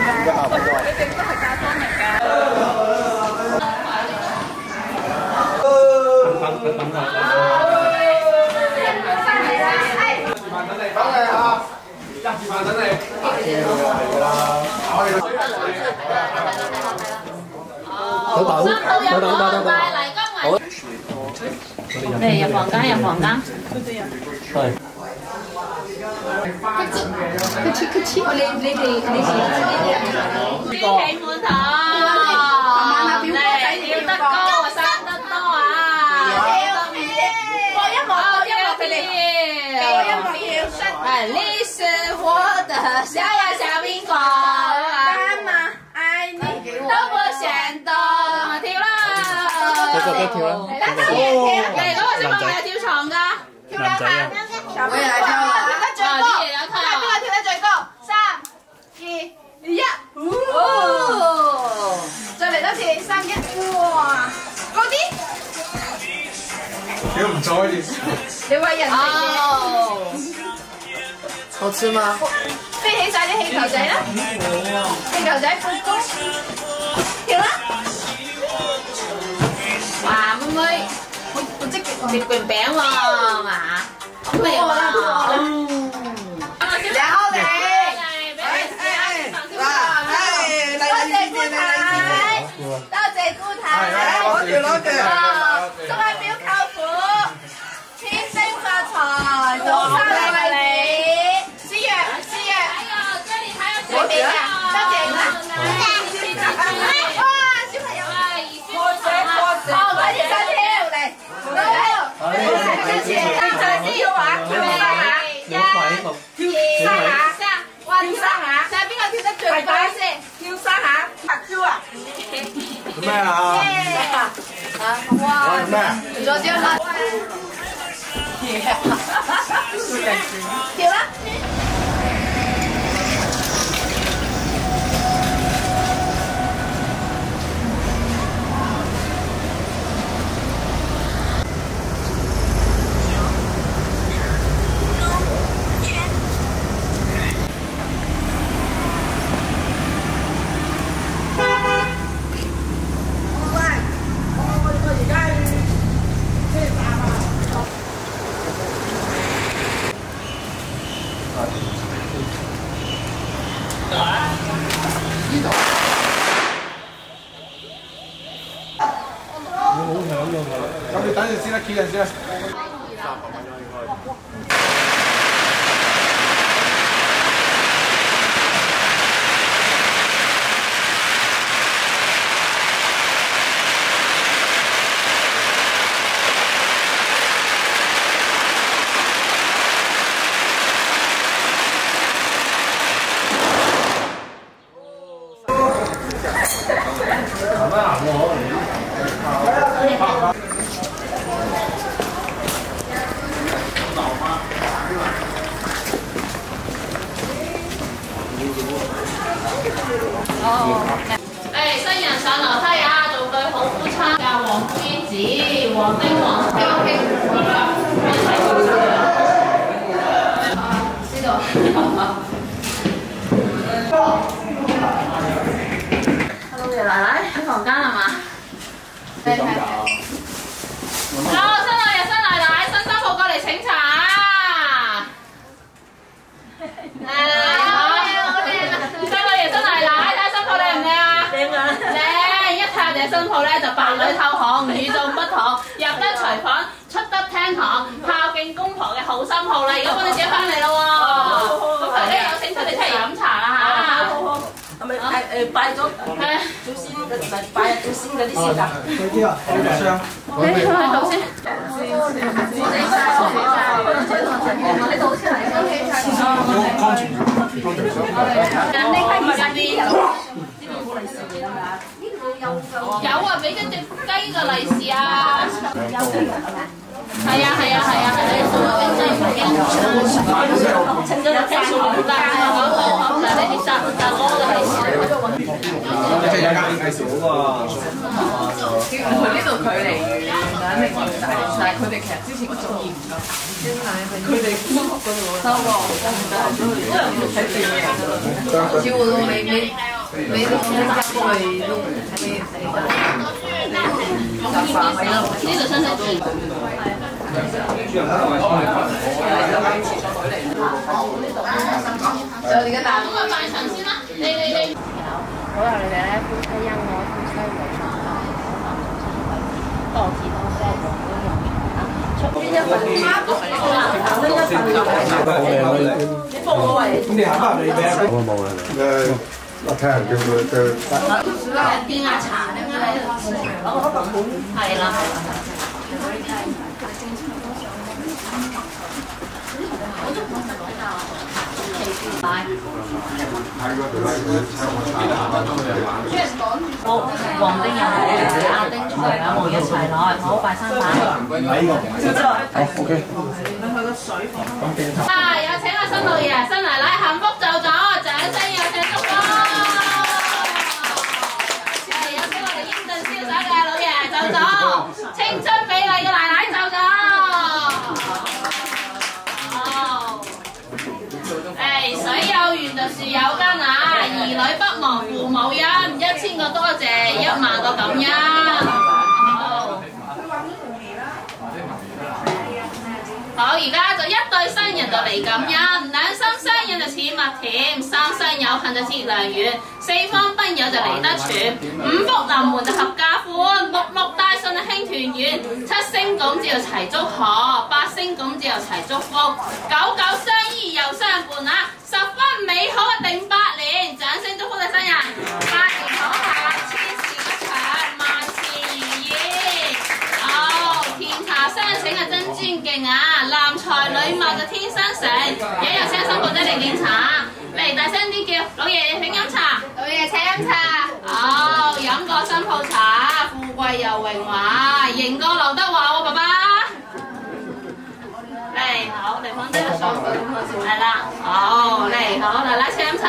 而家下邊你哋都係教裝嚟㗎。嚟入房間，入房間。係。你哋喜滿堂，你跳得高，生得多啊！播音樂佢哋，播音樂要。哎，你是我的小呀小苹果，媽媽愛你，都不嫌多，跳啦！跳啦！嚟啦，嚟嗰個小朋友跳床㗎，跳兩下，小朋友跳得最高，睇下邊個跳得最高，3、2、1，再嚟多次，3、1，哇，高啲！屌唔錯啲。你為人哋好吃嗎？飛起晒啲氣球仔啦！氣球仔放高，跳啦！哇，妹妹。月餅喎，係嘛？好味喎！然後你，多謝姑太，攞住，祝阿表舅父千星發財，早生貴子，師爺，哎呀，這裡還有水餅啊，多謝啦！哇，小朋友，哦，快啲上跳嚟，跳啊，跳3下，哇，跳3下，睇下邊個跳得最快先，跳3下，拍跳啊！咩啊？哇！咩？左腳啦！跳啦！咁你等陣先啦，企陣先啦。新人上樓梯啊，做句好夫妻啊，黃妃子、黃丁、黃標興。知道。老爺奶奶喺房間係嘛？係。好，新老爺、新奶奶、新新抱過嚟請茶啊！新老爺、新奶奶，睇下新抱靚唔靚啊？靚啊！靚，一睇下隻新抱咧就白裏透紅，與眾不同，入得廚房，出得廳堂，孝敬公婆嘅好心抱啦！而家幫你接翻嚟咯喎！咁佢咧有請佢哋出嚟飲茶啦嚇！好。係咪拜咗祖先嗰啲咪拜祖先嗰啲先㗎？嗰啲啊，好香。你去度先。你倒出嚟先。你係唔係邊？冇利是嘅嘛？有啊，俾咗隻雞個利是啊！係啊，你送個冰劑唔驚。清咗隻雞數唔得，好，嗱你啲就攞個利是。即係有間介紹嗰個。佢呢度距離肯定遠，但係佢哋其實之前個作業唔夠佢哋科學嗰度收過，都係睇電影㗎。跳到你都一入去都你習慣喺度。呢度新食住。就而家大。咁啊，拜神先啦，你。好啦，你哋咧夫妻恩愛，夫妻和睦，多子多孫，都容易啊！出邊一份呢一份你服我為。咁你行翻嚟咩？我冇啦。我睇人叫佢掂下茶咧，係啦。好，黃丁又係阿丁財兩號一齊攞，好拜山板。好 OK。啊！有請阿新老爺、新奶奶幸福就咗，掌聲有請祝福。係有請我哋英俊瀟灑嘅老爺就咗，青春美麗嘅奶奶就咗。水有緣就樹有根啊！兒女不忘父母恩，1000個多謝，1萬個感恩。好。好，而家就一對新人就嚟感恩，兩心相印就似蜜甜，三生有幸就結良緣，四方賓友就嚟得全，五福臨門就合家歡，六六大順就興團圓，七星拱照就齊祝賀，八星拱照又齊祝福，九九相依又相伴啊！十分美好嘅定百年，掌聲祝福你新人，百年好合，千事不長，萬事如意。好，甜茶相請啊，真尊敬啊！男才女貌就天生成，有人聲新抱仔嚟練茶，嚟大聲啲叫老爺請飲茶，老爺請飲茶。好，飲個新抱茶，富貴又榮華，贏過劉德華喎，爸爸。嚟好，嚟放低個雙手，係啦，好嚟好，奶奶請飲茶，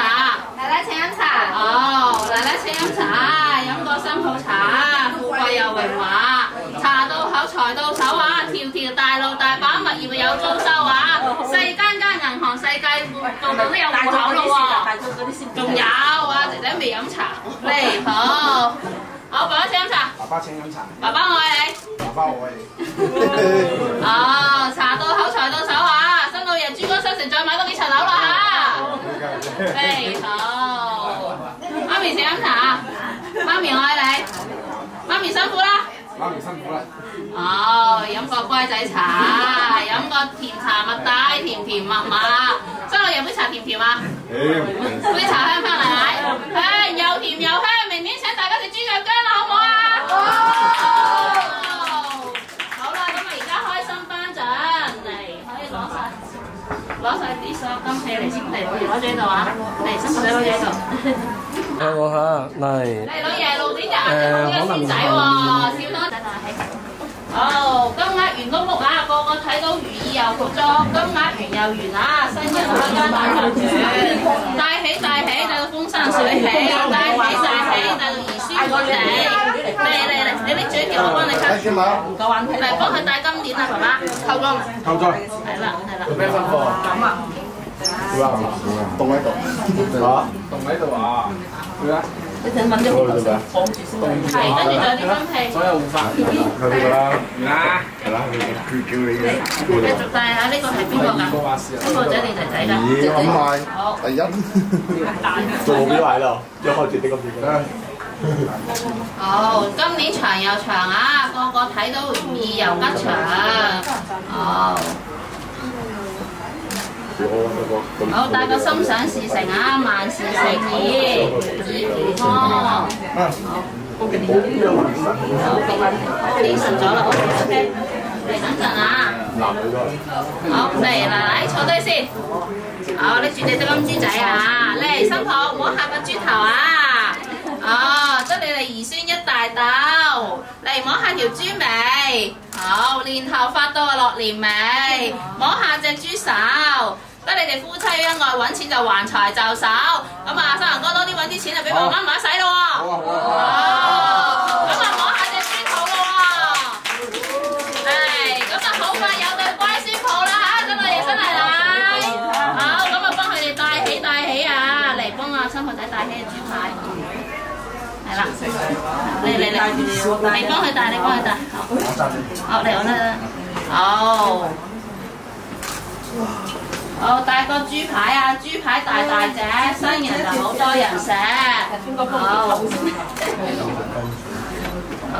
奶奶請飲茶，好，奶奶請飲茶，飲個新抱茶，富貴又榮華，茶到口財到手啊，條條大路大把物業有租收啊，細間銀行世界度都有戶口咯喎，仲有啊，姐姐未飲茶，嚟好，好，爸爸請飲茶，爸爸請飲茶，爸爸我愛你，爸爸我愛你。哦，茶到口財到手啊！新老爺珠江新城再買多幾層樓啦嚇！誒好，媽咪請飲茶，媽咪我愛你，媽咪辛苦啦！媽咪辛苦啦！哦，飲個乖仔茶，飲個甜茶蜜帶，甜甜蜜蜜。新老爺杯茶甜甜啊？杯茶香香奶奶，又甜又香，明年請大家食豬腳薑啦，好唔好啊？攞晒啲所有金器嚟先嚟，攞住呢度啊！嚟，新抱仔攞住呢度。我嚇嚟。嚟老爺露點就呢個仙仔喎，笑多大大氣。好，金額圓碌碌啊，個個睇到如意又福咗，金額圓又圓啊，新人開間大集團，大喜大喜，帶到風生水起，大喜大喜，帶到兒孫滿地。嚟，你拎住一條我幫你扣。唔夠玩睇。嚟幫佢戴金鏈啊，爸爸，扣咗。扣咗。係啦。有咩分貨啊？咁啊。會啊，凍喺度。嚇？凍喺度啊？會啊。你陣揾咗個綁住先。係，跟住仲有啲金器。所有護法。係呢個啦。完啦。係啦，佢叫你嘅。繼續戴下呢個係邊個㗎？新抱仔定仔仔㗎？咦，咁快？好。第一。做冇邊位咯？一開始啲咁點啦。好，今年長又長啊，個個睇到如意又吉祥。好。好，帶個心想事成啊，萬事勝意，健康。好。好，練神咗啦 ，OK， 嚟等陣啊。好，嚟奶奶坐低先。好，拎住你隻金豬仔啊，嚟新抱摸下個豬頭啊。哦，祝你哋兒孫一大兜，嚟摸下條豬尾，好，年頭發到啊落年尾，摸下隻豬手，得你哋夫妻恩愛揾錢就還財就手，咁啊新郎哥多啲揾啲錢就俾媽媽使咯喎，咁啊摸下隻豬肚咯喎，咁啊好快有對乖孫抱啦嚇，新老爺新奶奶，好，咁啊幫佢哋帶起帶起啊，嚟幫啊新抱仔帶起隻豬牌。係啦，你幫佢戴，你幫佢戴，好，嚟我啦，好，好帶個豬牌啊，豬牌大大隻，新人就好多人食，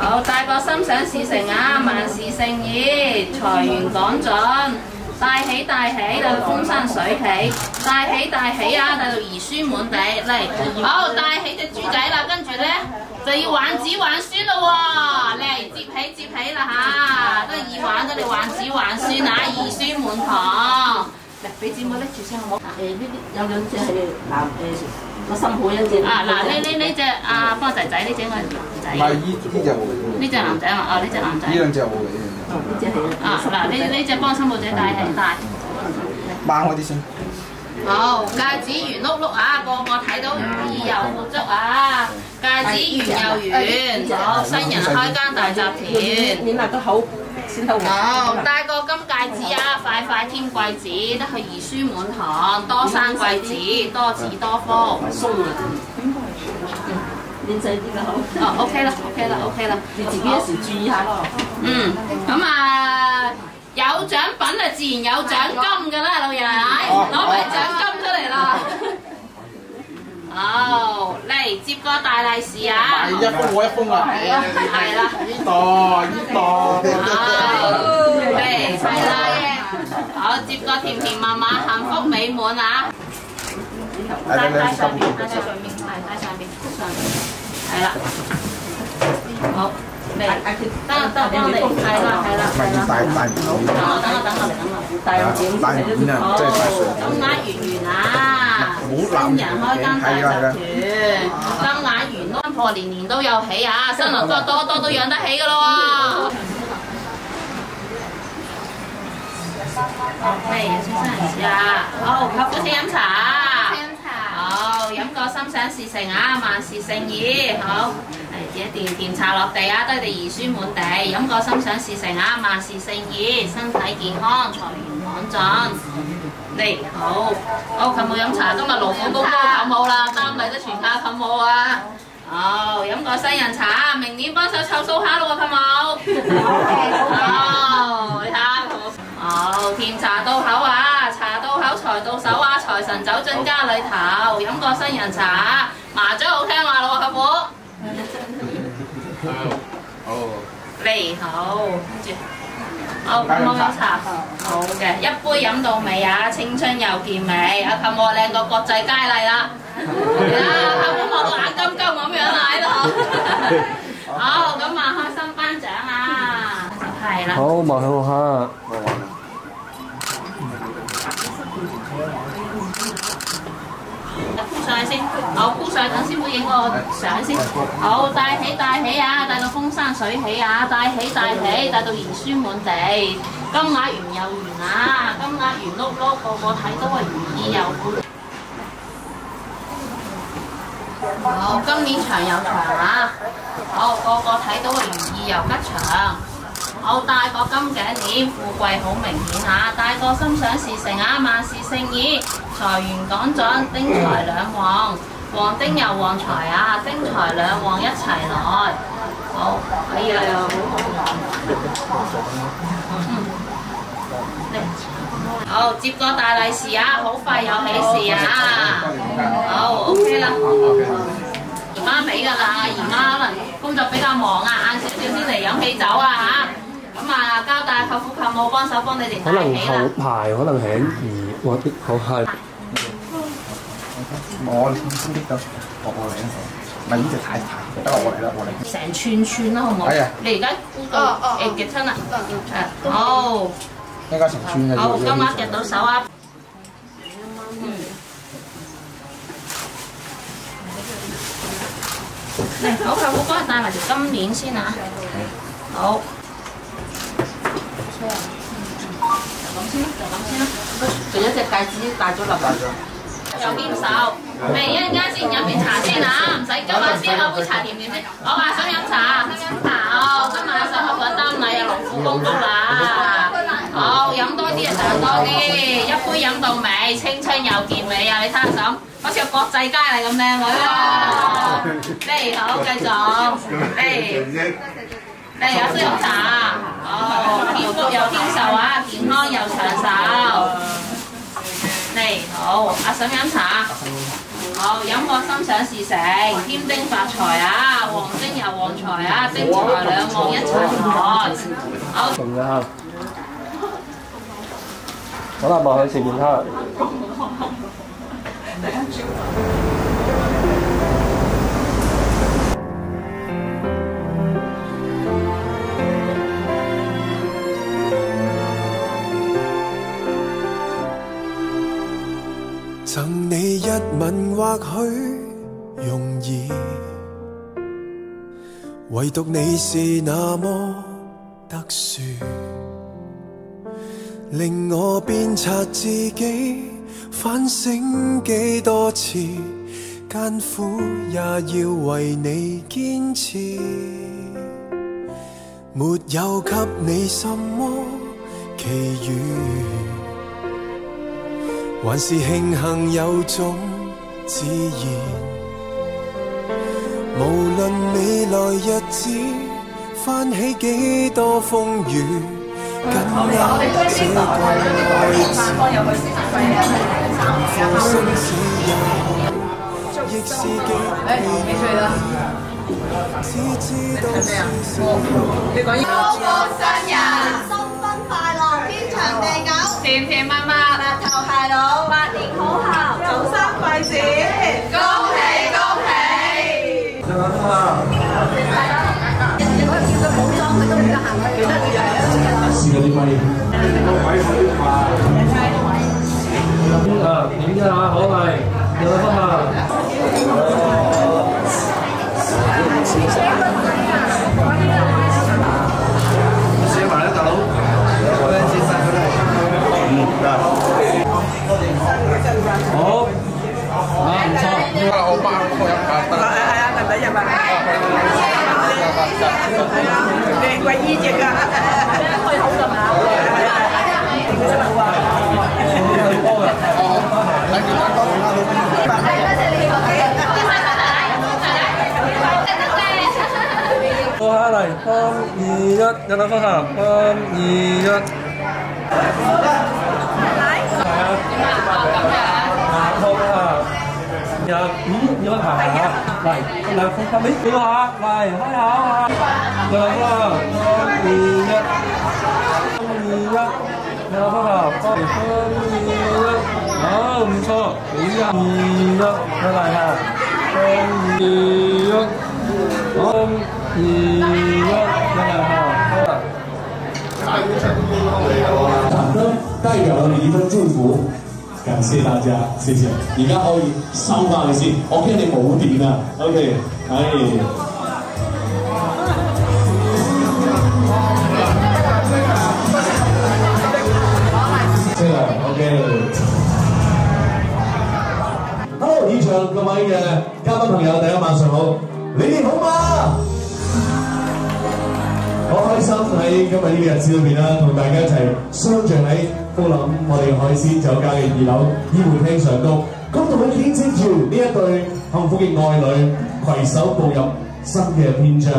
好，帶個心想事成啊，萬事勝意，財源廣進。大喜大喜，帶到風生水起；大喜大喜啊，帶到兒孫滿地。嚟，好帶起隻豬仔啦，跟住咧就要玩子玩孫咯喎！嚟接起啦嚇，都係耳環，都你玩子玩孫啊，兒孫滿堂。嚟，俾姊妹拎住先好冇？呢啲有兩隻係我新抱一隻。啊嗱，呢隻啊幫仔仔，呢隻我係男仔。唔係呢隻冇嚟。呢隻男仔啊嘛，呢隻男仔。呢兩隻冇嚟。啊嗱，呢隻幫新抱仔戴係戴。掹開啲先。好，戒指圓碌碌啊，個個睇到如意又富足啊，戒指圓又圓，好，新人開間大集團。年都好先好。好，戴個金戒指啊，塊塊添貴子，得去兒孫滿堂，多生貴子，多子多福。鬆啊！練細啲嘅好。哦 ，OK 啦，你自己一時注意下咯。咁啊，有獎品就自然有獎金㗎啦，老爺，攞埋獎金出嚟啦。好，嚟接個大利是啊！一封我一封啊！係啦，呢度。嚟係啦，好接個甜甜蜜蜜、幸福美滿啊！帶上邊，帶上邊，帶上邊，係啦，好。嚟，得，幫你，係啦，大有錢，好，金額圓圓啊！新人開間大集團，金額圓咯，破年年都有起啊！新郎哥多都養得起噶咯喎！嚟，有請新人士啊！好，合夫先飲茶，好，飲個心想事成啊，萬事勝意，好。甜茶落地啊，都係哋兒孫滿地，飲個心想事成啊，萬事勝意，身體健康，財源廣進。嚟好，舅母飲茶，今日勞苦功高舅母啦，擔禮都全靠舅母啊！好，飲個新人茶，明年幫手湊數下咯喎，舅母。好，你睇下，好，甜茶到口啊，茶到口，財到手啊，財神走進家裏頭，飲個新人茶，麻雀好聽話咯喎，舅母。嚟好，跟住，好冇飲茶，好嘅，一杯飲到尾啊，青春又健美，阿舅母靚過國際佳麗啦，舅母望到眼金金咁樣啦喺度，好，咁啊開心頒獎啊，係啦，好，望向下。鋪上去先，好鋪上去等師傅影個相先。好，帶起啊，帶到風生水起啊，帶起，帶到兒孫滿地，金額圓又圓啊，金額圓碌碌，個個睇都係如意又滿。好，今年長又長啊！好，個個睇到係如意又吉祥。好，戴個金頸鏈，富貴好明顯啊！戴個心想事成啊，萬事勝意，財源廣進，丁財兩旺，旺丁又旺財啊！丁財兩旺一齊來，好，可以啦又。好，接個大利是啊！好快有喜事啊！好 ，OK 啦。姨媽俾㗎啦，姨媽可能工作比較忙啊，晏少少先嚟飲喜酒啊嚇。咁啊，交代舅父舅母幫手幫你哋帶起啦。可能後排，可能係我啲好係。我嚟啊！咪呢隻太得我嚟啦，我嚟。成串啦，好唔好？係啊。你而家估到夾親啦。好。應該成串嘅。好，今晚夾到手啊！嚟，好舅父幫你帶埋條金鏈先啊！好。就咁先啦。除咗隻戒指戴咗落去，又牽手。嚟一陣間先飲完茶先啊，唔使急啊，先喝杯茶甜甜先。我話想飲茶，好，今日想喝個擔禮啊，勞苦功高啦。好，飲多啲啊，上多啲，一杯飲到尾，青春又健美啊！你睇下嬸，好似個國際佳麗咁靚女喎。嚟，好，繼續，嚟。嚟有識飲茶，哦，天福又天壽啊，健康又長壽。嚟好，阿嬸飲茶，好飲個心想事成，添丁發財啊，旺丁又旺財啊，丁財兩旺一齊來。好。仲有，好啦，望去前面睇。贈你一吻或許容易，唯獨你是那麼特殊，令我鞭策自己反省幾多次，艱苦也要為你堅持，沒有給你什麼奇遇，還是慶幸有種自然，無論未來日子翻起幾多風雨，我哋將啲袋將啲袋放入去先係幾歲啦？你睇咩啊？你講英文。高過生日，新婚快樂，天長地久，甜甜蜜蜜，白頭偕老，百年好合，早生貴子，恭喜恭喜！你諗下。如果叫佢補妝，佢都唔得閒，佢記得佢又係一次啦。試嗰啲咪。啊，點啫嚇？好嚟，有得啊！寫埋啦，大佬。我哋寫晒佢啦。好。啊，唔錯。我包開一百。係啊，弟弟入嚟。係啊，你貴姨隻啊，開口㗎嘛。坐下嚟，3、2、1，有兩分合，3、2、1。係啊。好啊。有5要行下，嚟兩分合，你叫下，嚟開口啊！兩個，3、2、1，3、2、1，兩分合，3、2、1，好唔錯，2、1，再嚟下，3、2、1，3、2、1，再嚟下，好啦。掌声代表了你一份祝福。感謝大家，謝謝。而家可以收翻佢先，我驚你冇電啊。OK， 係。對啦 ，OK。Hello， 現場各位嘅嘉賓朋友，大家晚上好，你哋好嗎？好開心喺今日呢個日子裏邊啦，同大家一齊相聚喺高林我哋海鮮酒家嘅2樓宴會廳上高，咁同你見證住呢一對幸福嘅愛侶攜手步入新嘅篇章。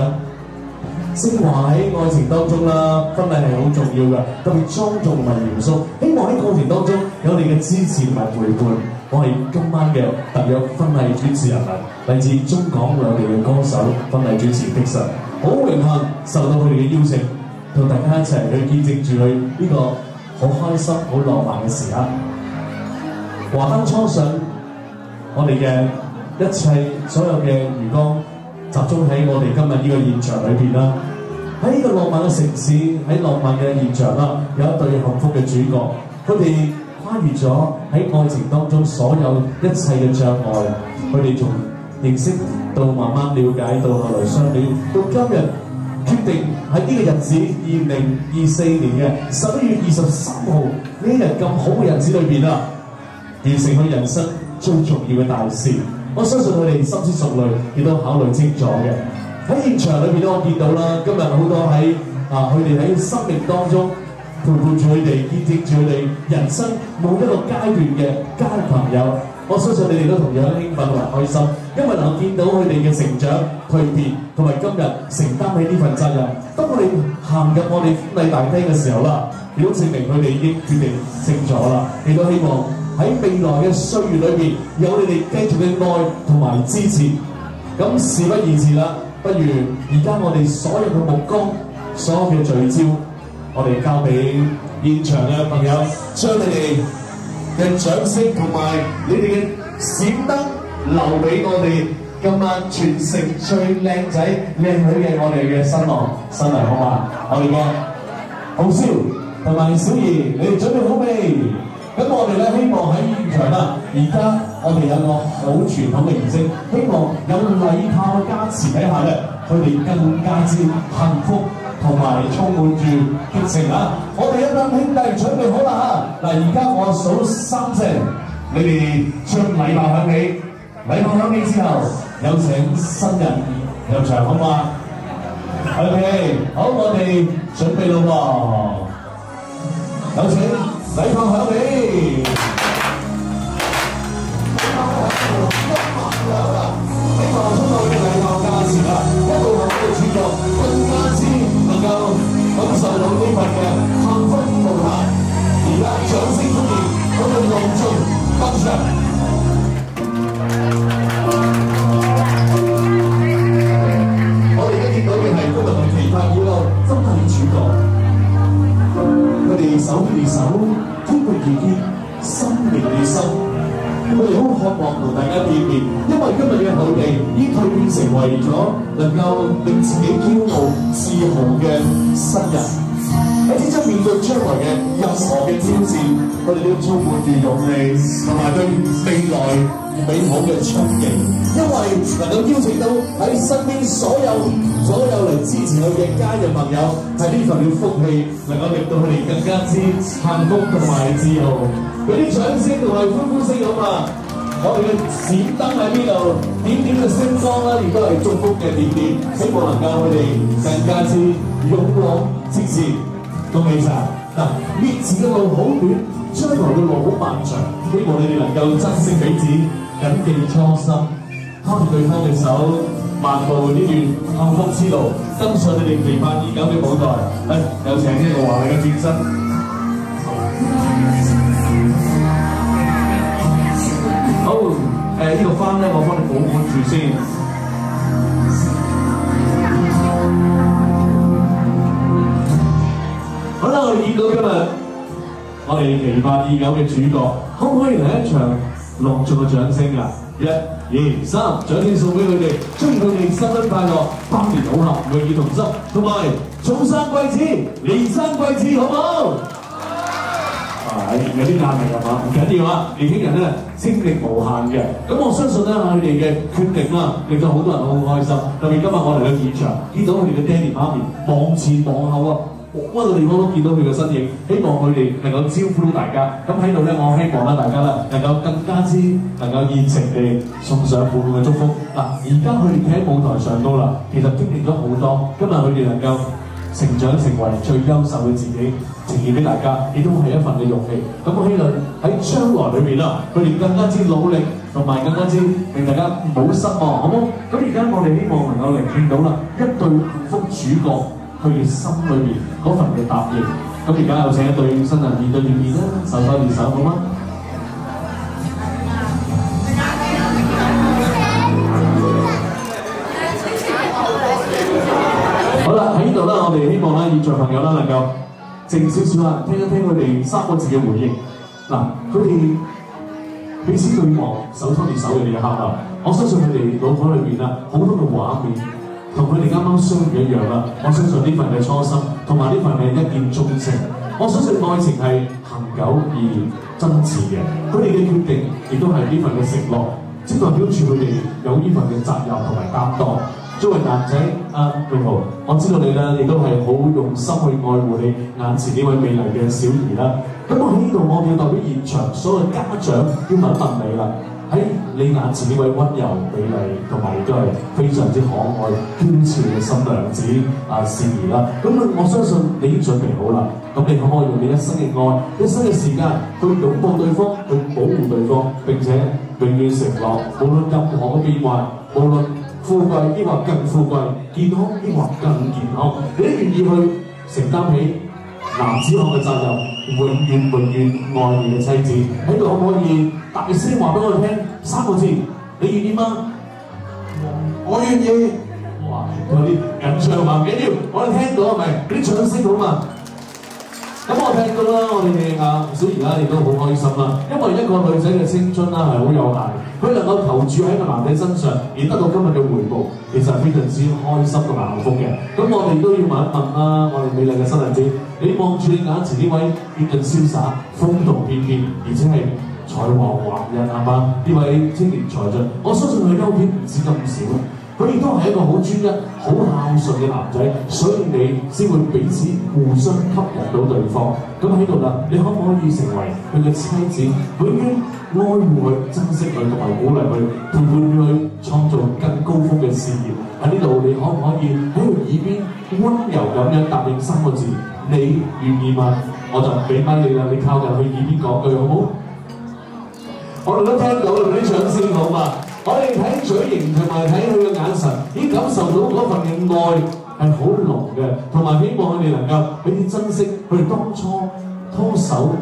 昇華喺愛情當中啦，婚禮係好重要㗎，特別莊重同埋嚴肅。希望喺過程當中有你嘅支持同埋陪伴。我係今晚嘅特約婚禮主持人嚟自中港兩地嘅歌手婚禮主持的神。好榮幸受到佢哋嘅邀請，同大家一齊去見證住佢呢個好開心、好浪漫嘅時刻。華燈初上，我哋嘅一切所有嘅餘光集中喺我哋今日呢個現場裏邊啦。喺呢個浪漫嘅城市，喺浪漫嘅現場啦，有一對幸福嘅主角，佢哋跨越咗喺愛情當中所有一切嘅障礙，佢哋從認識到慢慢了解，到後來相戀，到今日決定喺呢個日子2024年嘅11月23號呢一日咁好嘅日子裏邊啊，完成佢人生最重要嘅大事。我相信佢哋深思熟慮，亦都考慮清楚嘅。喺現場裏邊咧，我見到啦，今日好多喺佢哋喺生命當中陪伴住佢哋，見證住佢哋人生每一個階段嘅家人朋友。我相信你哋都同樣興奮同埋開心，因為能夠見到佢哋嘅成長、蛻變，同埋今日承擔起呢份責任。當我哋行入我哋婚禮大廳嘅時候啦，亦都證明佢哋已經決定清楚啦。亦都希望喺未來嘅歲月裏邊，有你哋繼續嘅愛同埋支持。咁事不宜遲啦，不如而家我哋所有嘅目光、所有嘅聚焦，我哋交俾現場嘅朋友，將你哋嘅掌聲同埋你哋嘅閃燈留俾我哋今晚全城最靚仔靚女嘅我哋嘅新郎新娘，好嘛？我哋嘅浩蕭同埋小儀，你哋準備好未？咁我哋咧希望喺現場啦，而家我哋有個好傳統嘅儀式，希望有禮炮嘅加持底下咧，佢哋更加之幸福。同埋充滿住激情啊！我哋一班兄弟準備好啦嚇！嗱，而家我數3聲，你哋將禮炮響起，禮炮響起之後，有請新人入場，好嘛 ？OK， 好，我哋準備咯喎，有請禮炮響起。希望通過呢個禮炮加持啦，一路行嘅主角更加之能夠感受到呢份嘅幸手牽手，天地結結，心連連心。我哋好渴望同大家見面，因為今日嘅佢哋已經蛻變成為咗能夠令自己驕傲、自豪嘅新人。喺即將面對將來嘅任何嘅挑戰，我哋都充滿住勇氣同埋對未來美好嘅憧憬，因為能夠邀請到喺身邊所有嚟支持佢嘅家人朋友，係呢份嘅福氣，能夠令到佢哋更加之幸福同埋自豪。俾啲掌聲同埋歡呼聲好嘛！我哋嘅閃燈喺呢度，點點嘅星光啦，亦都係祝福嘅點點，希望能夠佢哋更加之勇往直前。恭喜晒！嗱，面前嘅路好短，將來嘅路好漫長，希望你哋能夠珍惜彼此，緊記初心，拖住對方嘅手，漫步呢段幸福之路，登上你哋期盼已久嘅舞台。有請呢個華麗嘅轉身。好，呢個幡咧，我幫你保管住先。好啦，我哋見到今日我哋期盼已久嘅主角，可唔可以嚟一場隆重嘅掌聲啊？1、2、3，掌聲送俾佢哋，祝佢哋新婚快樂，百年好合，永結同心，同埋早生貴子，連生貴子，好唔好？有啲壓力係嘛？唔緊要啊！年輕人咧精力無限嘅，咁我相信咧佢哋嘅決定啦，令到好多人都好開心。特別今日我嚟到現場，見到佢哋嘅爹哋媽咪望前望後啊，乜個地方都見到佢嘅身影，希望佢哋能夠招呼到大家。咁喺度咧，我希望咧大家咧能夠更加之能夠熱情地送上滿滿嘅祝福。嗱，而家佢哋企喺舞台上高啦，其實經歷咗好多，今日佢哋能夠成長成為最優秀嘅自己，呈現俾大家，亦都係一份嘅勇氣。咁我希望喺將來裏邊啦，佢哋更加之努力，同埋更加之令大家唔好失望，好唔好？咁而家我哋希望能夠聆聽到啦一對幸福主角佢哋心裏邊嗰份嘅答應。咁而家有請一對新人面對面啦，手拖住手，好嗎？好啦，喺呢度咧，我哋希望咧，現場朋友咧能夠靜少少啊，聽一聽佢哋3個字嘅回應。嗱，佢哋彼此對望，手拖住手嘅呢一刻啊，我相信佢哋腦海裏邊啊好多嘅畫面，同佢哋啱啱相遇一樣啦。我相信呢份嘅初心，同埋呢份嘅一見鍾情，我相信愛情係恒久而真摯嘅。佢哋嘅決定，亦都係呢份嘅承諾，即代表住佢哋有呢份嘅責任同埋擔當。作為男仔榮豪，我知道你咧，亦都係好用心去愛護你眼前呢位美麗嘅小兒啦。咁我喺呢度，我要代表現場所有家長要問一問你啦。喺你眼前呢位溫柔美麗同埋亦都係非常之可愛嬌俏嘅新娘子善兒啦。咁我相信你已經準備好啦。咁你可唔可以用你一生嘅愛、一生嘅時間去擁抱對方、去保護對方，並且永遠承諾，無論任何嘅變幻，無論富貴抑或更富貴，健康抑或更健康，你都願意去承擔起男子漢嘅責任，永遠愛你嘅妻子。喺度可唔可以大聲話俾我哋聽3個字？你願意嗎？我願意。哇，有啲緊張嘛，唔緊要，我哋聽到係咪？俾啲掌聲好嘛？咁我聽到啦，我哋小兒亦都好開心啦，因為一個女仔嘅青春啦係好有限，佢能夠投注喺個男仔身上而得到今日嘅回報，其實非常之開心同埋幸福嘅。咁我哋都要問一問啦，我哋美麗嘅新娘子，你望住你眼前呢位英俊瀟灑、風度翩翩，而且係才華橫溢係嘛？呢位青年才俊，我相信佢優點唔止咁少。佢亦都係一個好專一、好孝順嘅男仔，所以你先會彼此互相吸引到對方。咁喺度啦，你可唔可以成為佢嘅妻子，永遠愛護佢、珍惜佢同埋鼓勵佢，陪伴佢創造更高峰嘅事業？喺呢度，你可唔可以喺佢耳邊溫柔咁樣答應3個字？你願意嗎？我就俾咪你啦，你靠近佢耳邊講句好唔好？我哋都聽到啦，啲掌聲好嘛？我哋睇嘴型同埋睇佢嘅眼神，已經感受到嗰份嘅愛係好濃嘅，同埋希望佢哋能夠俾啲珍惜佢哋當初拖手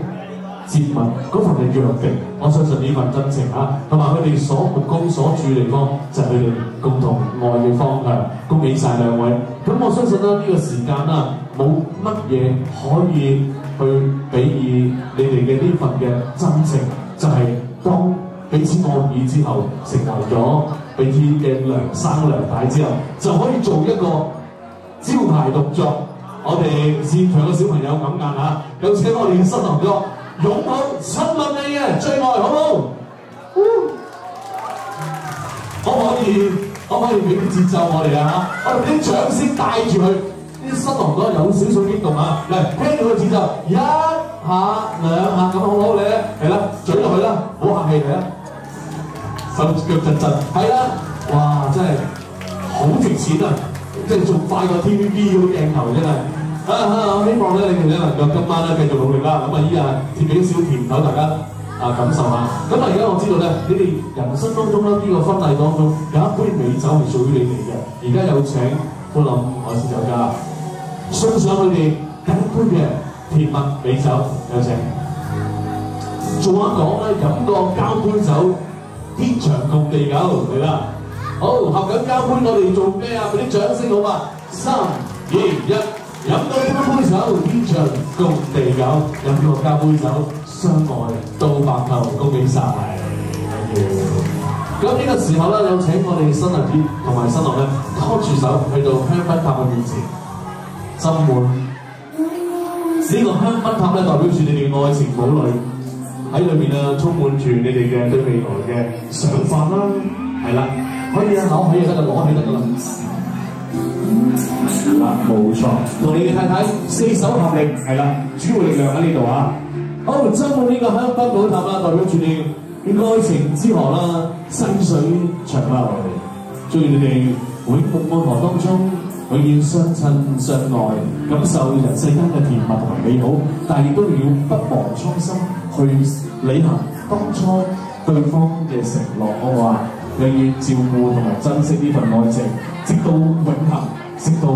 接吻嗰份嘅約定。我相信呢份真情同埋佢哋所目光所注嘅地方就係佢哋共同愛嘅方向。恭喜晒兩位！咁我相信啦，呢個時間啦，冇乜嘢可以去比擬你哋嘅呢份嘅真情，就係、當彼此愛意之後，成為咗彼此嘅娘生娘帶之後，就可以做一個招牌動作。我哋現場嘅小朋友咁硬嚇，有請我哋嘅新郎哥擁抱親吻你嘅最愛，好唔好？可唔可以俾啲節奏我哋啊？我哋俾啲掌聲帶住佢，啲新郎哥有少少激動啊！嚟聽到個節奏，一下兩下咁好唔好？你咧係啦，嘴落去啦，唔好客氣嚟啦，手腳震震，係啦，哇！真係好值錢啊！即係仲快過 TVB 嗰啲鏡頭真係。我希望咧你哋咧能夠今晚咧繼續努力啦。咁啊依啊貼俾少甜頭大家。感受下，咁啊而家我知道咧，你哋人生當中咧呢個婚禮當中有一杯美酒係屬於你哋嘅，而家有請歡臨海鮮酒家送上佢哋第一杯嘅甜蜜美酒，有請。仲話講咧飲個交杯酒，天長共地久嚟啦！好，合緊交杯，我哋做咩啊？俾啲掌聲好嘛？3、2、1，飲到杯酒，天長共地久，飲個交杯酒。相愛到白頭，恭喜晒！咁呢個時候咧，有請我哋新娘子同埋新郎咧拖住手去到香檳塔嘅面前，斟滿呢個香檳塔咧，代表住你哋嘅愛情堡壘喺裏面啊，充滿住你哋嘅對未來嘅想法啦，係啦，可以啊，攞起就得㗎，攞起得㗎啦。係啦，冇錯，同你嘅太太四手合力，係啦，主要力量喺呢度啊！好，斟滿呢個香檳寶塔啦，代表住你愛情之河啦，細水長流。祝願你哋永沐愛河當中，永遠相親相愛，感受人世間嘅甜蜜同埋美好，但係亦都要不忘初心，去履行當初對方嘅承諾，好唔好啊？永遠照顧同埋珍惜呢份愛情，直到永恆，直到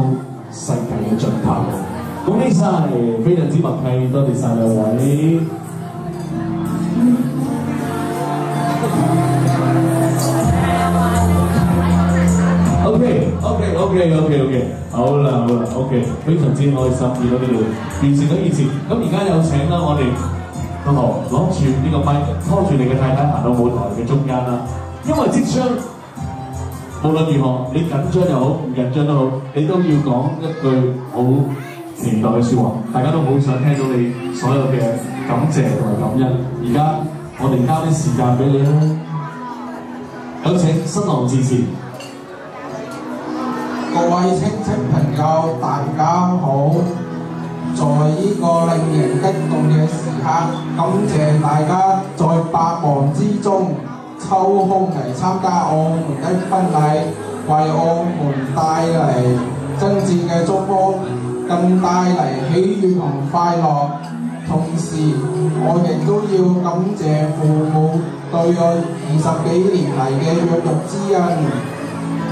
世界嘅盡頭。恭喜晒，非常之默契，多謝晒兩位。OK， 好啦 ，OK， 非常之開心見到你哋完成咗熱情。咁而家有請啦，我哋同學攞住呢個咪，拖住你嘅太太行到舞台嘅中間啦。因為即將無論如何，你緊張又好，唔緊張都好，你都要講一句好期待嘅説話，大家都好想聽到你所有嘅感謝同埋感恩。而家我哋交啲時間俾你啦，有請新郎致辭。各位親戚朋友，大家好！在呢個令人激動嘅時刻，感謝大家在百忙之中抽空嚟參加我們的婚禮，為我們帶嚟真摯嘅祝福。更帶嚟喜悅同快樂，同時我亦都要感謝父母對我20幾年嚟嘅養育之恩，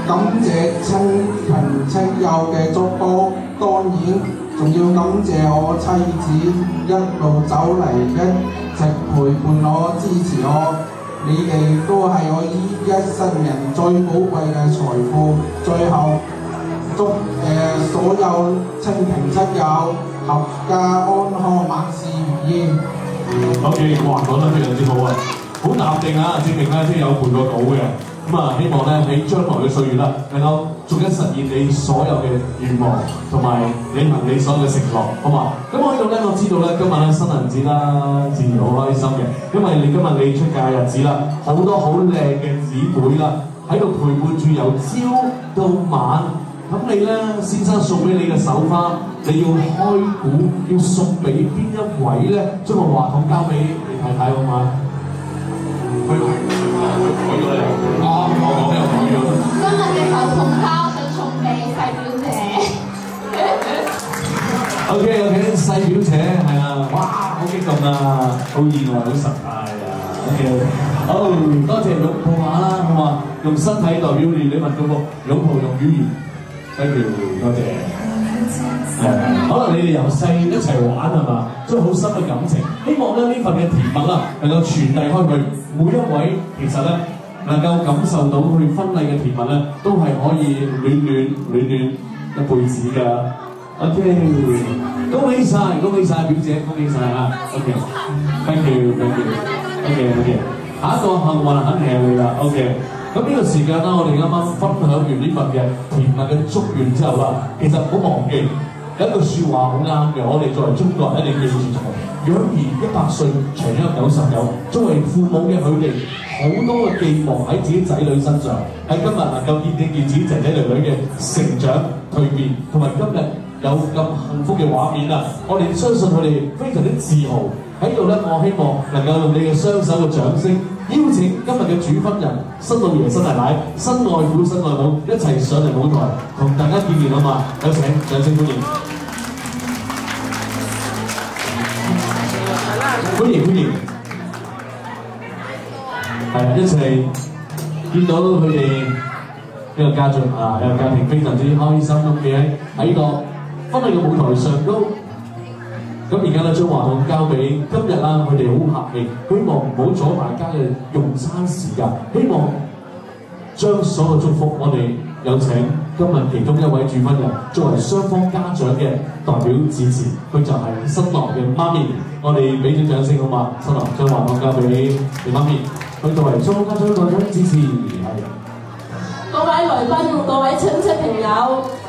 感謝親朋戚友嘅祝福，當然仲要感謝我妻子一路走嚟一直陪伴我、支持我，你哋都係我一生人最寶貴嘅財富。最後祝所有親朋戚友合家安康，萬事如意。OK， 哇，講得非常之好啊，好淡定啊，證明咧即係有背過稿嘅。咁啊，希望咧喺將來嘅歲月啦，能夠逐一實現你所有嘅願望，同埋履行你所有嘅承諾，好嘛？咁我喺度咧，我知道咧，今日咧新人節啦，自然好開心嘅，因為你今日你出嫁日子啦，好多好靚嘅姊妹啦，喺度陪伴住由朝到晚。咁你咧，先生送俾你嘅手花，你要開估，要送俾邊一位咧？將個話筒交俾你太太好嘛？佢改咗你啊！我講又改咗。今日嘅手捧花想送俾細表姐。OK， 細表姐係啊，哇，好激動啊，好意外，好神態啊。OK， 好，多謝擁抱下啦，好嘛？用身體代表你問嗰個擁抱用語言。Thank you， 多謝。可能你哋由細一齊玩係嘛，將好深嘅感情，希望咧呢份嘅甜蜜啦，能夠傳遞開去。每一位其實咧能夠感受到佢婚禮嘅甜蜜咧，都係可以暖一輩子㗎。OK， 恭喜晒，恭喜晒表姐，恭喜晒啊 ！OK，thank you，thank you，OK，OK， 下一個幸運肯定係你啦 ，OK。咁呢個時間啦，我哋啱啱分享完呢份嘅甜蜜嘅祝願之後啦，其實唔好忘記有一句説話好啱嘅，我哋作為中國人一定要記住養兒100歲，長憂99。作為父母嘅佢哋，好多嘅寄望喺自己仔女身上，喺今日能夠見自己仔仔女女嘅成長蛻變，同埋今日有咁幸福嘅畫面啊！我哋相信佢哋非常之自豪。喺度咧，我希望能夠用你嘅雙手嘅掌聲，邀請今日嘅主婚人、新老爺、新奶奶、新外父、新外母一齊上嚟舞台，同大家見面啊嘛！有請，掌聲歡迎！歡迎歡迎，係啊！一齊見到佢哋呢個家族啊，呢個家庭非常之開心咁嘅喺個婚禮嘅舞台上都。咁而家咧將話筒交俾今日啦，佢哋好客氣，希望唔好阻大家嘅用餐時間，希望將所有祝福我哋有請今日其中一位主婚人作為雙方家長嘅代表致辭，佢就係新郎嘅媽咪，我哋俾啲掌聲好嘛？新郎將話筒交俾你媽咪，佢作為雙方家長代表致辭，係。各位來賓、各位親戚朋友，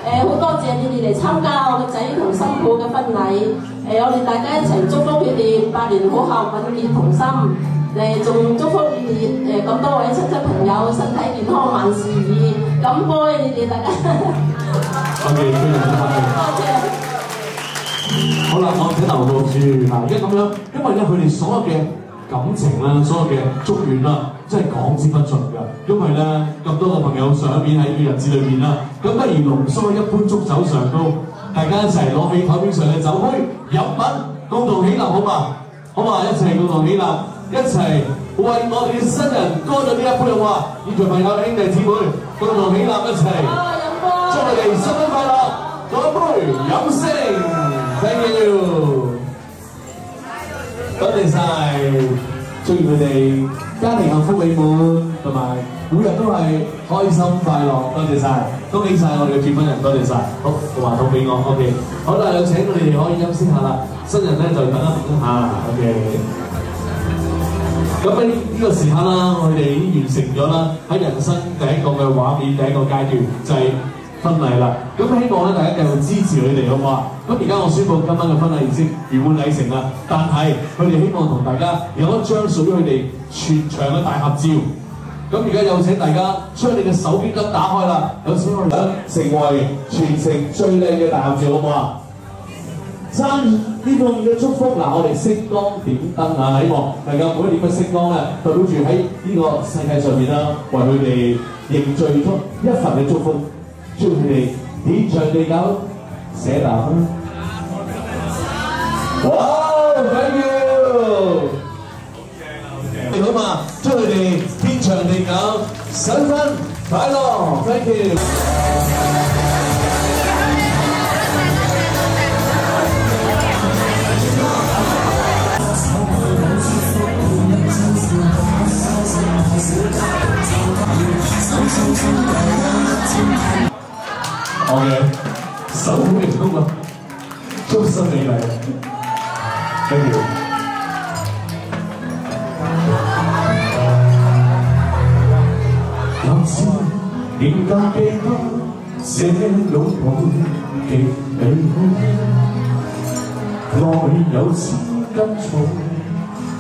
好多謝你哋嚟參加我個仔同新抱嘅婚禮。我哋大家一齊祝福佢哋百年好合、永結同心。仲祝福你哋咁多位親戚朋友身體健康、萬事如意。咁多謝你哋大家。OK， 非常之客氣。多謝。好啦，我請留到住嗱，而家咁樣，因為咧佢哋所有嘅感情啦，所有嘅祝願啦，真係講之不盡㗎。因為咧咁多個朋友上面喺呢個日子裏面啦，咁不如濃縮一杯祝酒上高，大家一齊攞起台面上嘅酒杯飲品，共同喜立好嘛？好嘛？一齊共同喜立，一齊為我哋嘅新人乾咗呢一杯好嘛？現場朋友兄弟姊妹共同喜立一齊，祝佢哋新婚快樂！攞一杯飲聲 ，thank you。多謝晒，祝願佢哋家庭幸福美滿，同埋每日都係開心快樂。多謝晒，恭喜晒我哋嘅主婚人，多謝晒。好，話筒俾我 ，OK。好啦，有請你哋可以休息下啦。新人咧就等一下 ，OK。咁喺呢個時刻啦，我哋已經完成咗啦，喺人生第一個嘅畫面，第一個階段就係婚禮啦。咁希望咧大家繼續支持佢哋好唔好啊？咁而家我宣布今晚嘅婚禮儀式圓滿禮成啦，但係佢哋希望同大家有一張屬於佢哋全場嘅大合照。咁而家有請大家將你嘅手機燈打開啦，有請我哋成為全城最靚嘅大合照好唔好啊？爭呢方面嘅祝福嗱，我哋熄光點燈啊！希望大家每一點嘅熄光咧，代表住喺呢個世界上面啦，為佢哋凝聚出一份嘅祝福，祝佢哋天長地久。寫答啦！哇 ，thank you！ 你好嘛，祝佢哋天長地久，新婚快樂 ，thank you！ OK。手好成功啊！祝新美麗，跟住有次仍舊記得這擁抱極美好，內有千斤重，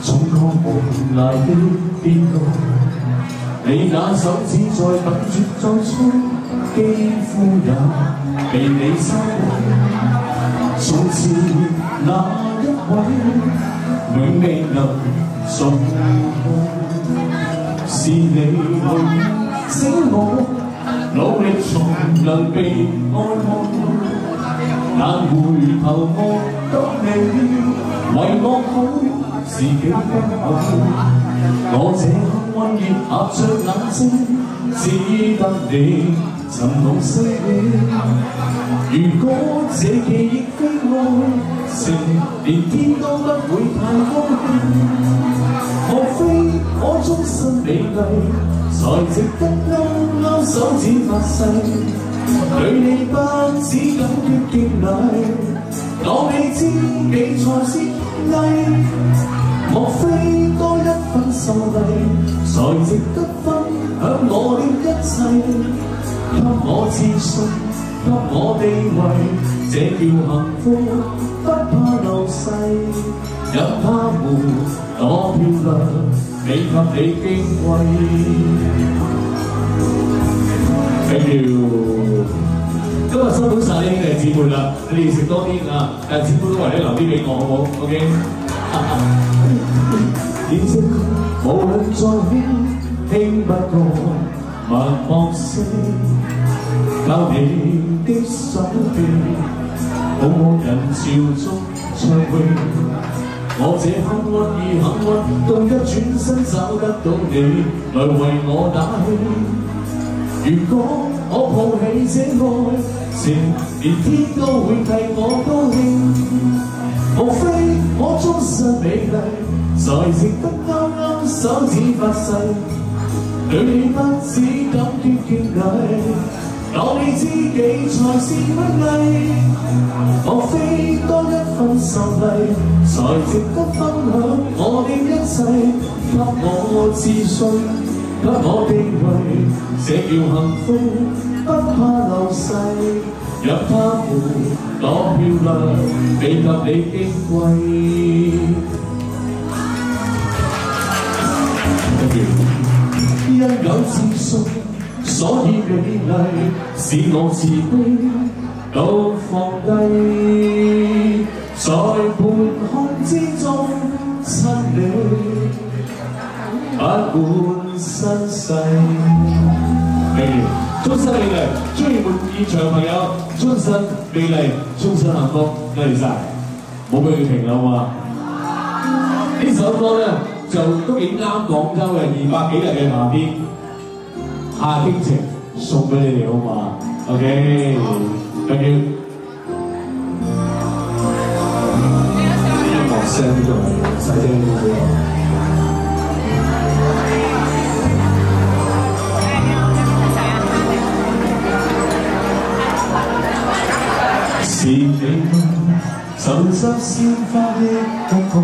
總覺無奈的變動。你那手指在緊絕再粗，肌膚也被你收從前那一位永未能重逢，是你醒我，努力從能被愛慕，但回頭望到你為我好，自己不好。我這刻溫熱合着眼睛，只得你沉痛惜你。如果這記憶非愛情，連天都不會太高興。莫非我終身美麗，才值得勾勾手指發誓？對你不止感激敬禮，當你知己才是藝，莫非多一份受禮，才值得分享我的一切。給我自信，給我地位，這叫幸福，不怕流逝。任他們多漂亮，未及你矜貴。Thank you。今日收到晒啲兄弟姊妹啦，你哋食多啲啊！但姊妹都為你留啲俾我，好唔好 ？OK。年青無論再輕不過默默聲，交你的手臂，好冇人潮中暢泳。我這幸運而幸運，到一轉身找得到你來為我打氣。如果我抱起這愛情，連天都會替我高興。無非我終身美麗，才值得勾勾手指發誓，對你不止感激敬禮，當你知己才是不藝。莫非多一份受禮，才值得分享我的一切，給我自信，給我地位，這叫幸福，不怕流逝。讓他們多漂亮，未及你矜貴。因有自信，所以美麗，使我自卑都放低，在半空之中親你，不管身世。終身美麗，中意現場朋友，終身美麗，終身幸福，多謝晒，冇俾佢停啦嘛。呢首歌咧就都幾啱廣州嘅200幾日嘅夏天，夏傾情送俾你哋好嘛 ？OK， thank you。音樂聲呢度係細聲啲。是你手執鮮花的一個，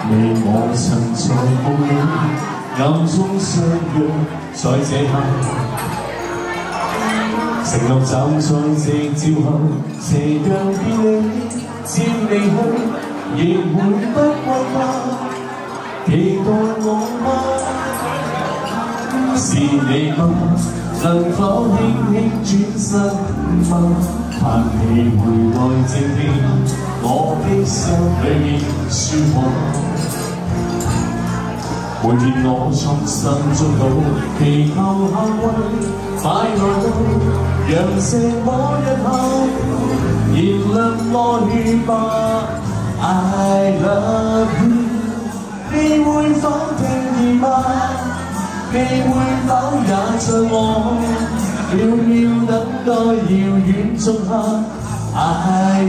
你我曾在夢裏暗中相約，在這刻承諾站在夕照後，斜陽別離，漸離去，亦會不歸吧？期待我嗎？是你嗎？能否輕輕轉身嗎？盼你回來靜聽我的心裏面說話。每天我從心中到祈求幸運快來到，讓這麼日後燃亮愛吧。I love you， 你會否聽見嗎？你會否也像我？渺渺等待遙遠仲夏 I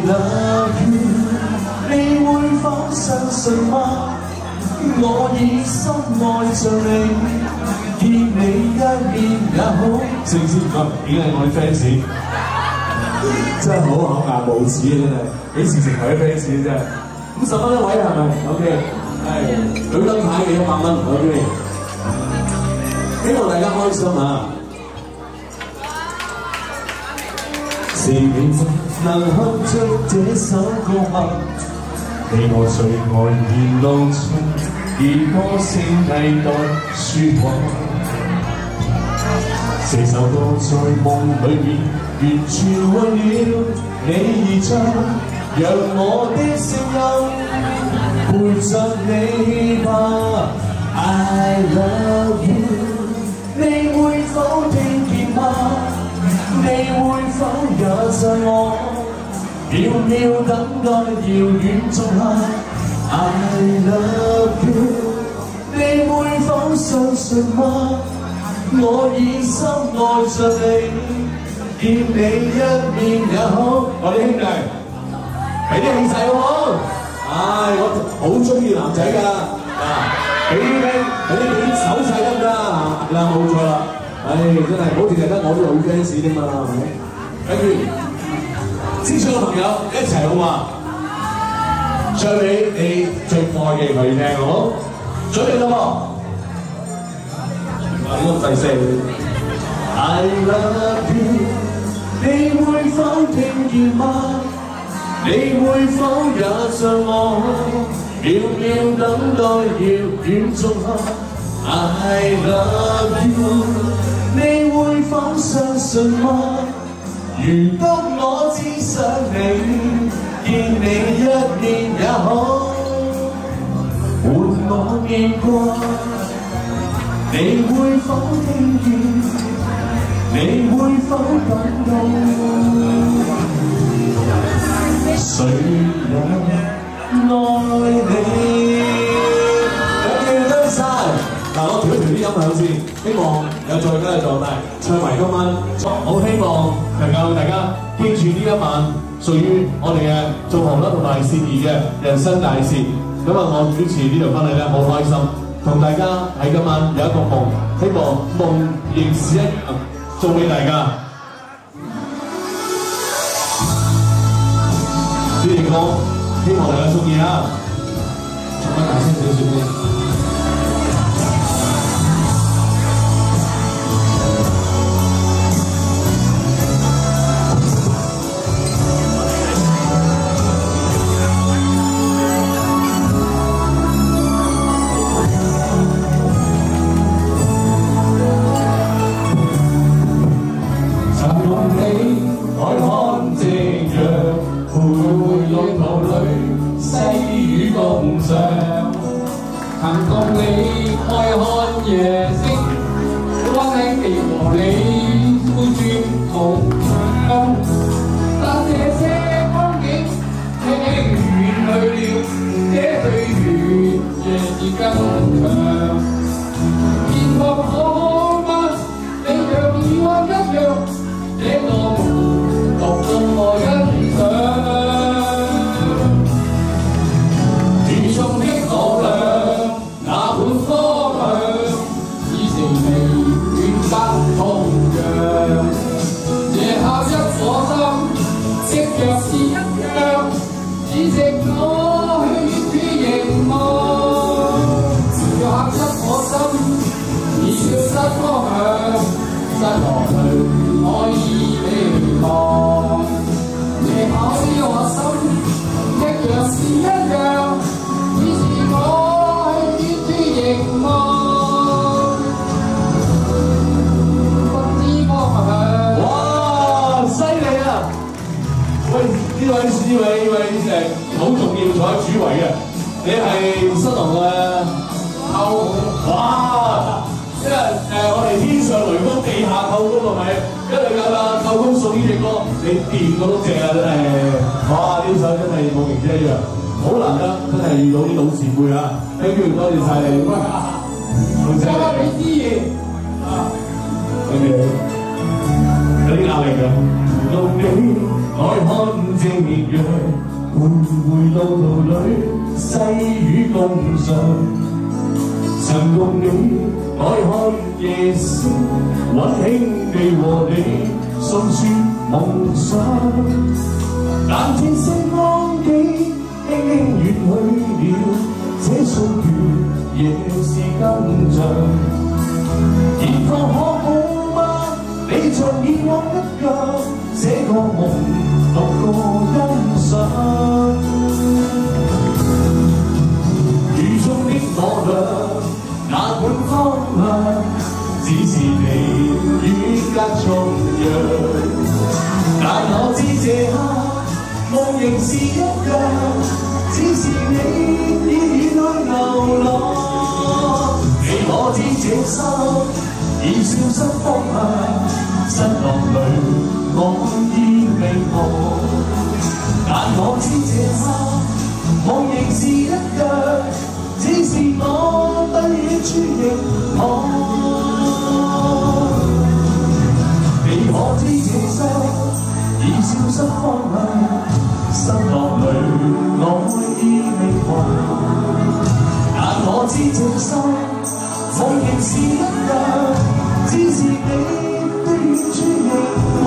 love you， 你會否相信嗎？我已深愛着你，見你一面也好。正先講點解我啲 fans 真係好厚顏無恥啊！真係幾時成為啲 fans 啫？50蚊一位係咪 ？OK， 係舉燈牌嘅100蚊 ，OK。希望大家開心啊！是你能哼出這首歌嗎？你我最愛沿路唱，以歌聲替代説話。這首歌在夢裏面，完全為了你而唱，讓我的聲音陪着你吧。I love you， 你會否聽見嗎？你會否也像我，渺渺等待遙遠仲夏 I love you， 你會否相信嗎？我已深愛着你，見你一面也好。我哋兄弟，俾啲氣勢好唔好？我好中意男仔㗎，俾啲手勢得唔得啊？嗱，冇錯啦。真係好似係得我啲老 fans 啫嘛，係咪？跟住支持嘅朋友一齊好嘛？唱俾你最愛嘅佢聽，好冇？準備啦喎！點解咁細聲？I love you， 你會否聽見嗎？你會否也像我，秒秒等待遙遠縱刻 ？I love you， 你會否相信嗎？如當我只想你，見你一面也好，換我面光。你會否聽見？你會否感到？誰人愛你？兩件得晒。嗱，我調一調啲音響先，希望有再加嘅狀態，唱埋今晚。好希望能夠大家記住呢一晚屬於我哋嘅做紅啦同埋善兒嘅人生大事。咁啊，我主持呢條婚禮咧，好開心。同大家喺今晚有一個夢，希望夢仍是一樣，送俾大家。呢啲歌希望大家中意啊！唱翻大聲少少先。曾共你愛看夜星，溫馨地和你呼轉夢鄉。但這些光景輕輕遠去了，這歲月夜已更長。現況可嗎？你像以往一樣，這個夢獨到我欣賞。雨中的我倆。那本方向，已成未斷不痛癢。夜下一顆心，即若是一樣，只剩我去處凝望。夜下一顆心，已消失方向，失落去我已未忘。夜下一顆心，即若是一樣，只是我。凝望，不知方向。哇！犀利啊！喂，呢位好重要坐喺主位嘅，你係新郎嘅舅公。哇！因為我哋天上雷公，地下舅公係咪？因為有啦，舅公送呢隻歌，你掂過都正啊！真係，哇！呢首真係冇名之一樣。好難得，真係遇到啲老前輩啊 ！thank you， 多謝晒你。喂，交翻俾師爺啊！有啲壓力㗎。共你愛看夕陽，徘徊路途裏，細雨共上。曾共你愛看夜星，溫馨地和你訴說夢想。但這些光景。輕輕遠去了，這歲月夜是更長。現況可好嗎？你像以往一樣，這個夢獨個欣賞。雨中的我倆，那本方向，只是你與隔重洋。但我知這刻。夢仍是一樣，只是你已遠去流浪。你可知這心已消失方向，失落裏我已未忘。但我知這刻夢仍是一樣，只是我對處凝望。你可知這心已消失方向？失落裏我已未忘，但我知這心夢仍是一樣，只是你的專認我。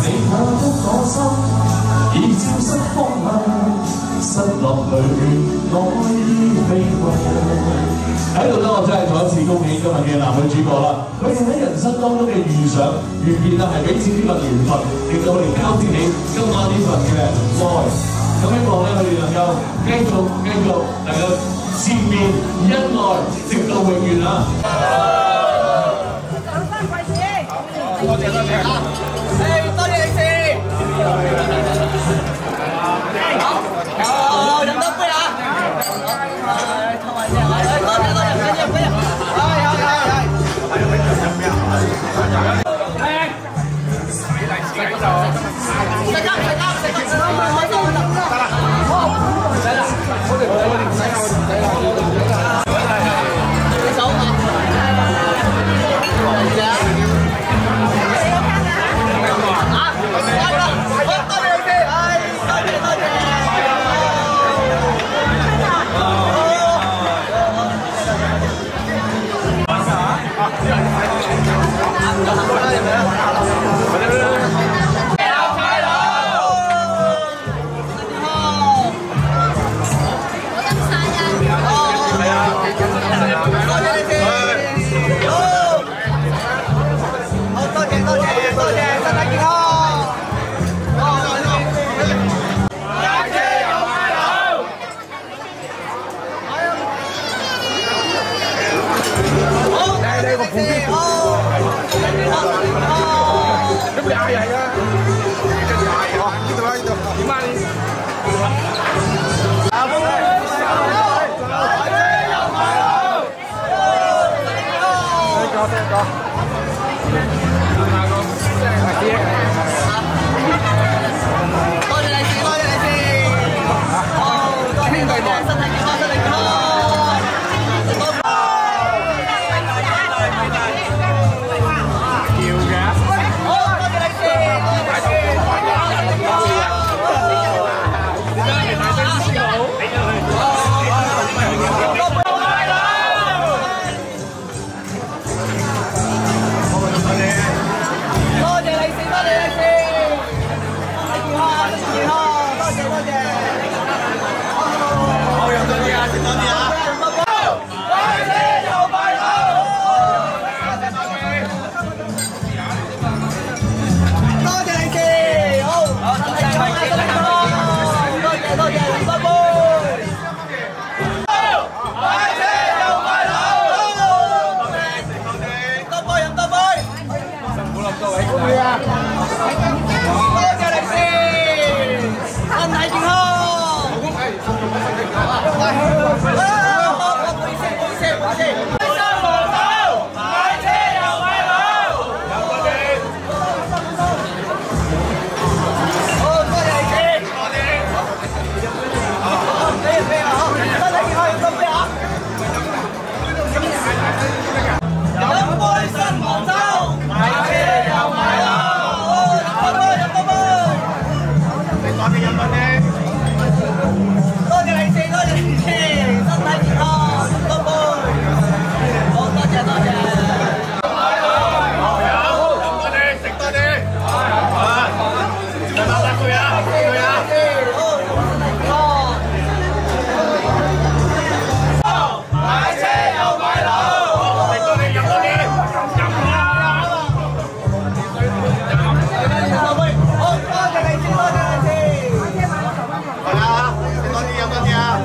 你下的我心已消失風裡，失落裏我已被愛。喺度咧，我真係再一次恭喜今日嘅男女主角啦！佢哋喺人生當中嘅遇上、遇見啊，係彼此呢份緣分，令到我哋交織起今晚呢份嘅愛。咁希望咧，佢哋能夠繼續能夠纏綿恩愛，直到永遠啊！多謝多謝，多謝你先。好，飲多杯啊！同埋先，多謝多謝，緊要緊要，係。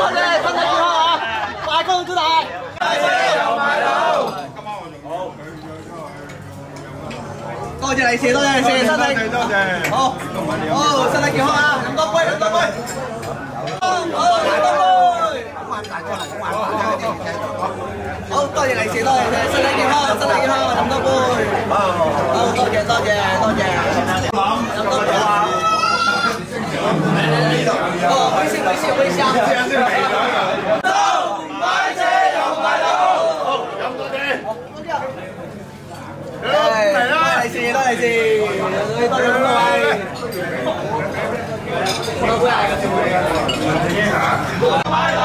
多謝。埋。又買到。多謝利是，多謝利是，身體多謝。好，好，身體健康啊！飲多杯，飲多杯。好，飲多杯。好，多謝利是，多謝利是，身體健康，身體健康，飲多杯。好，多謝，多謝，多謝。飲多杯。哦，微笑，微笑，微笑。買車又買樓。好，飲多啲。嚟啦！利是，多利是，多謝咁多位。多杯啊！買樓。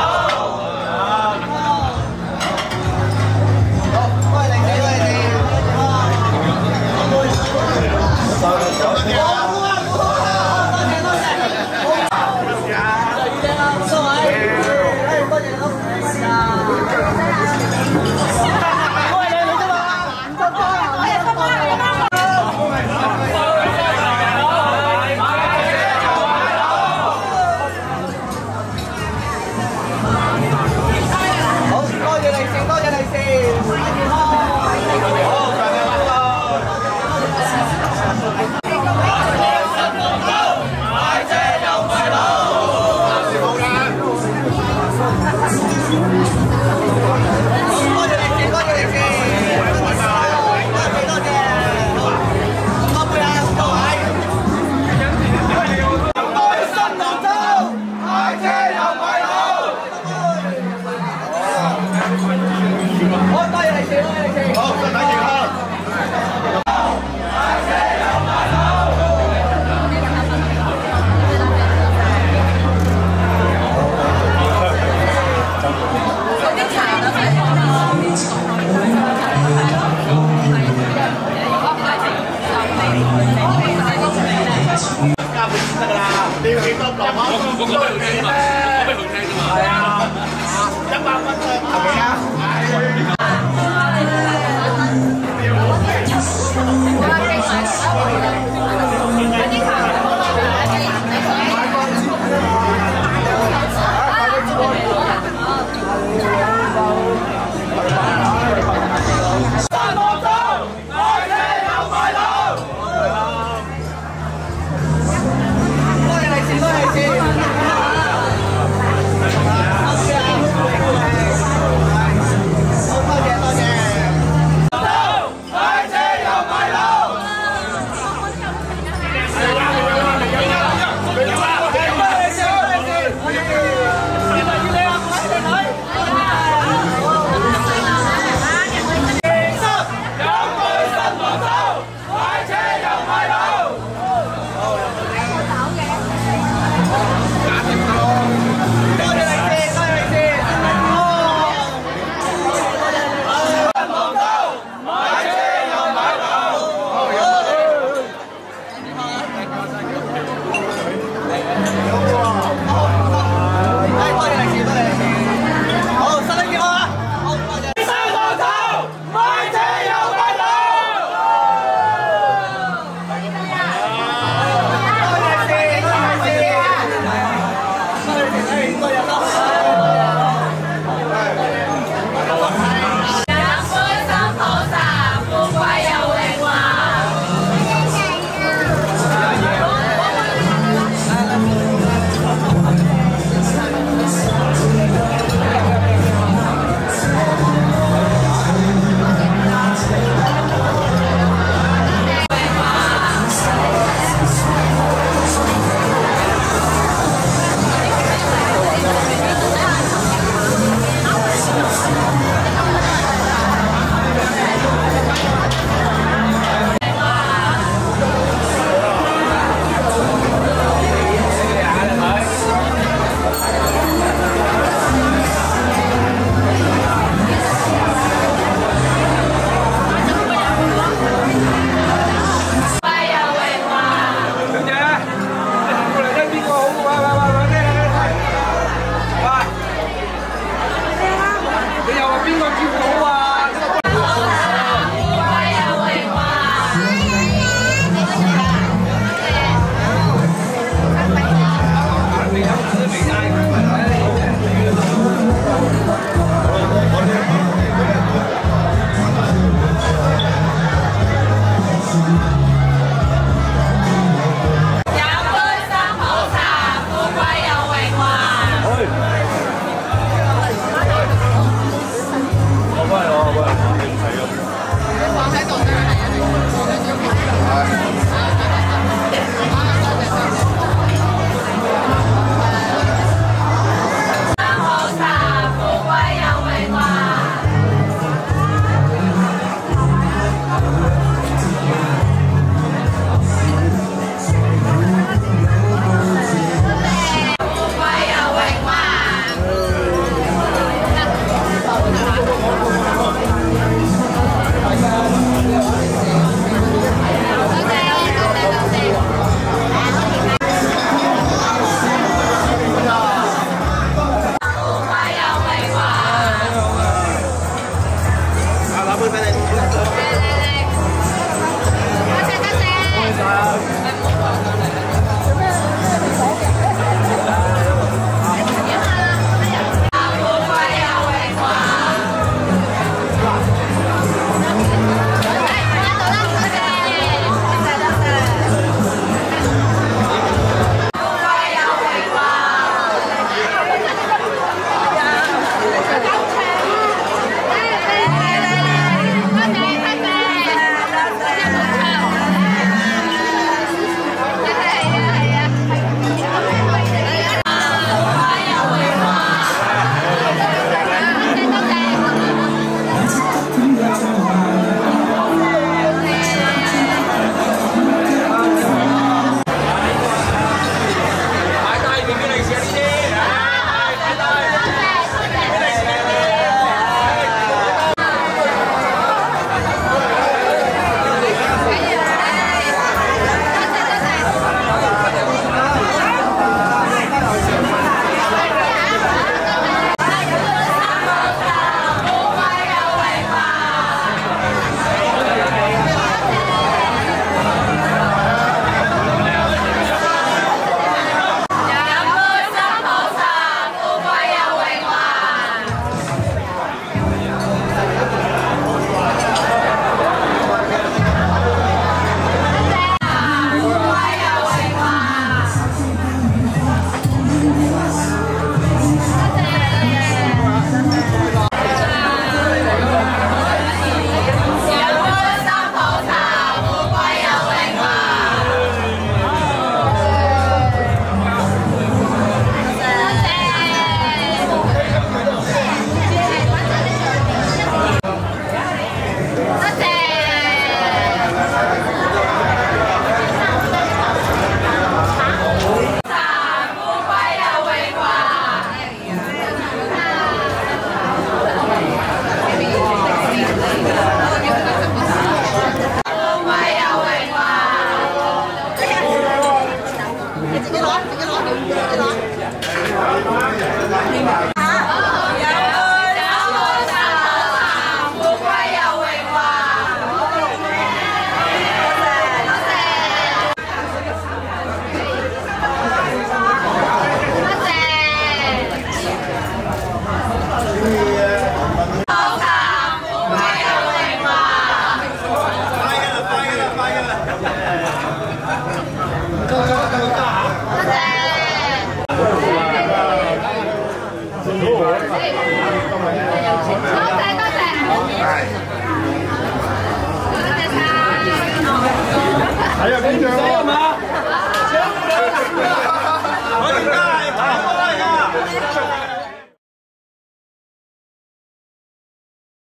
睇下邊張。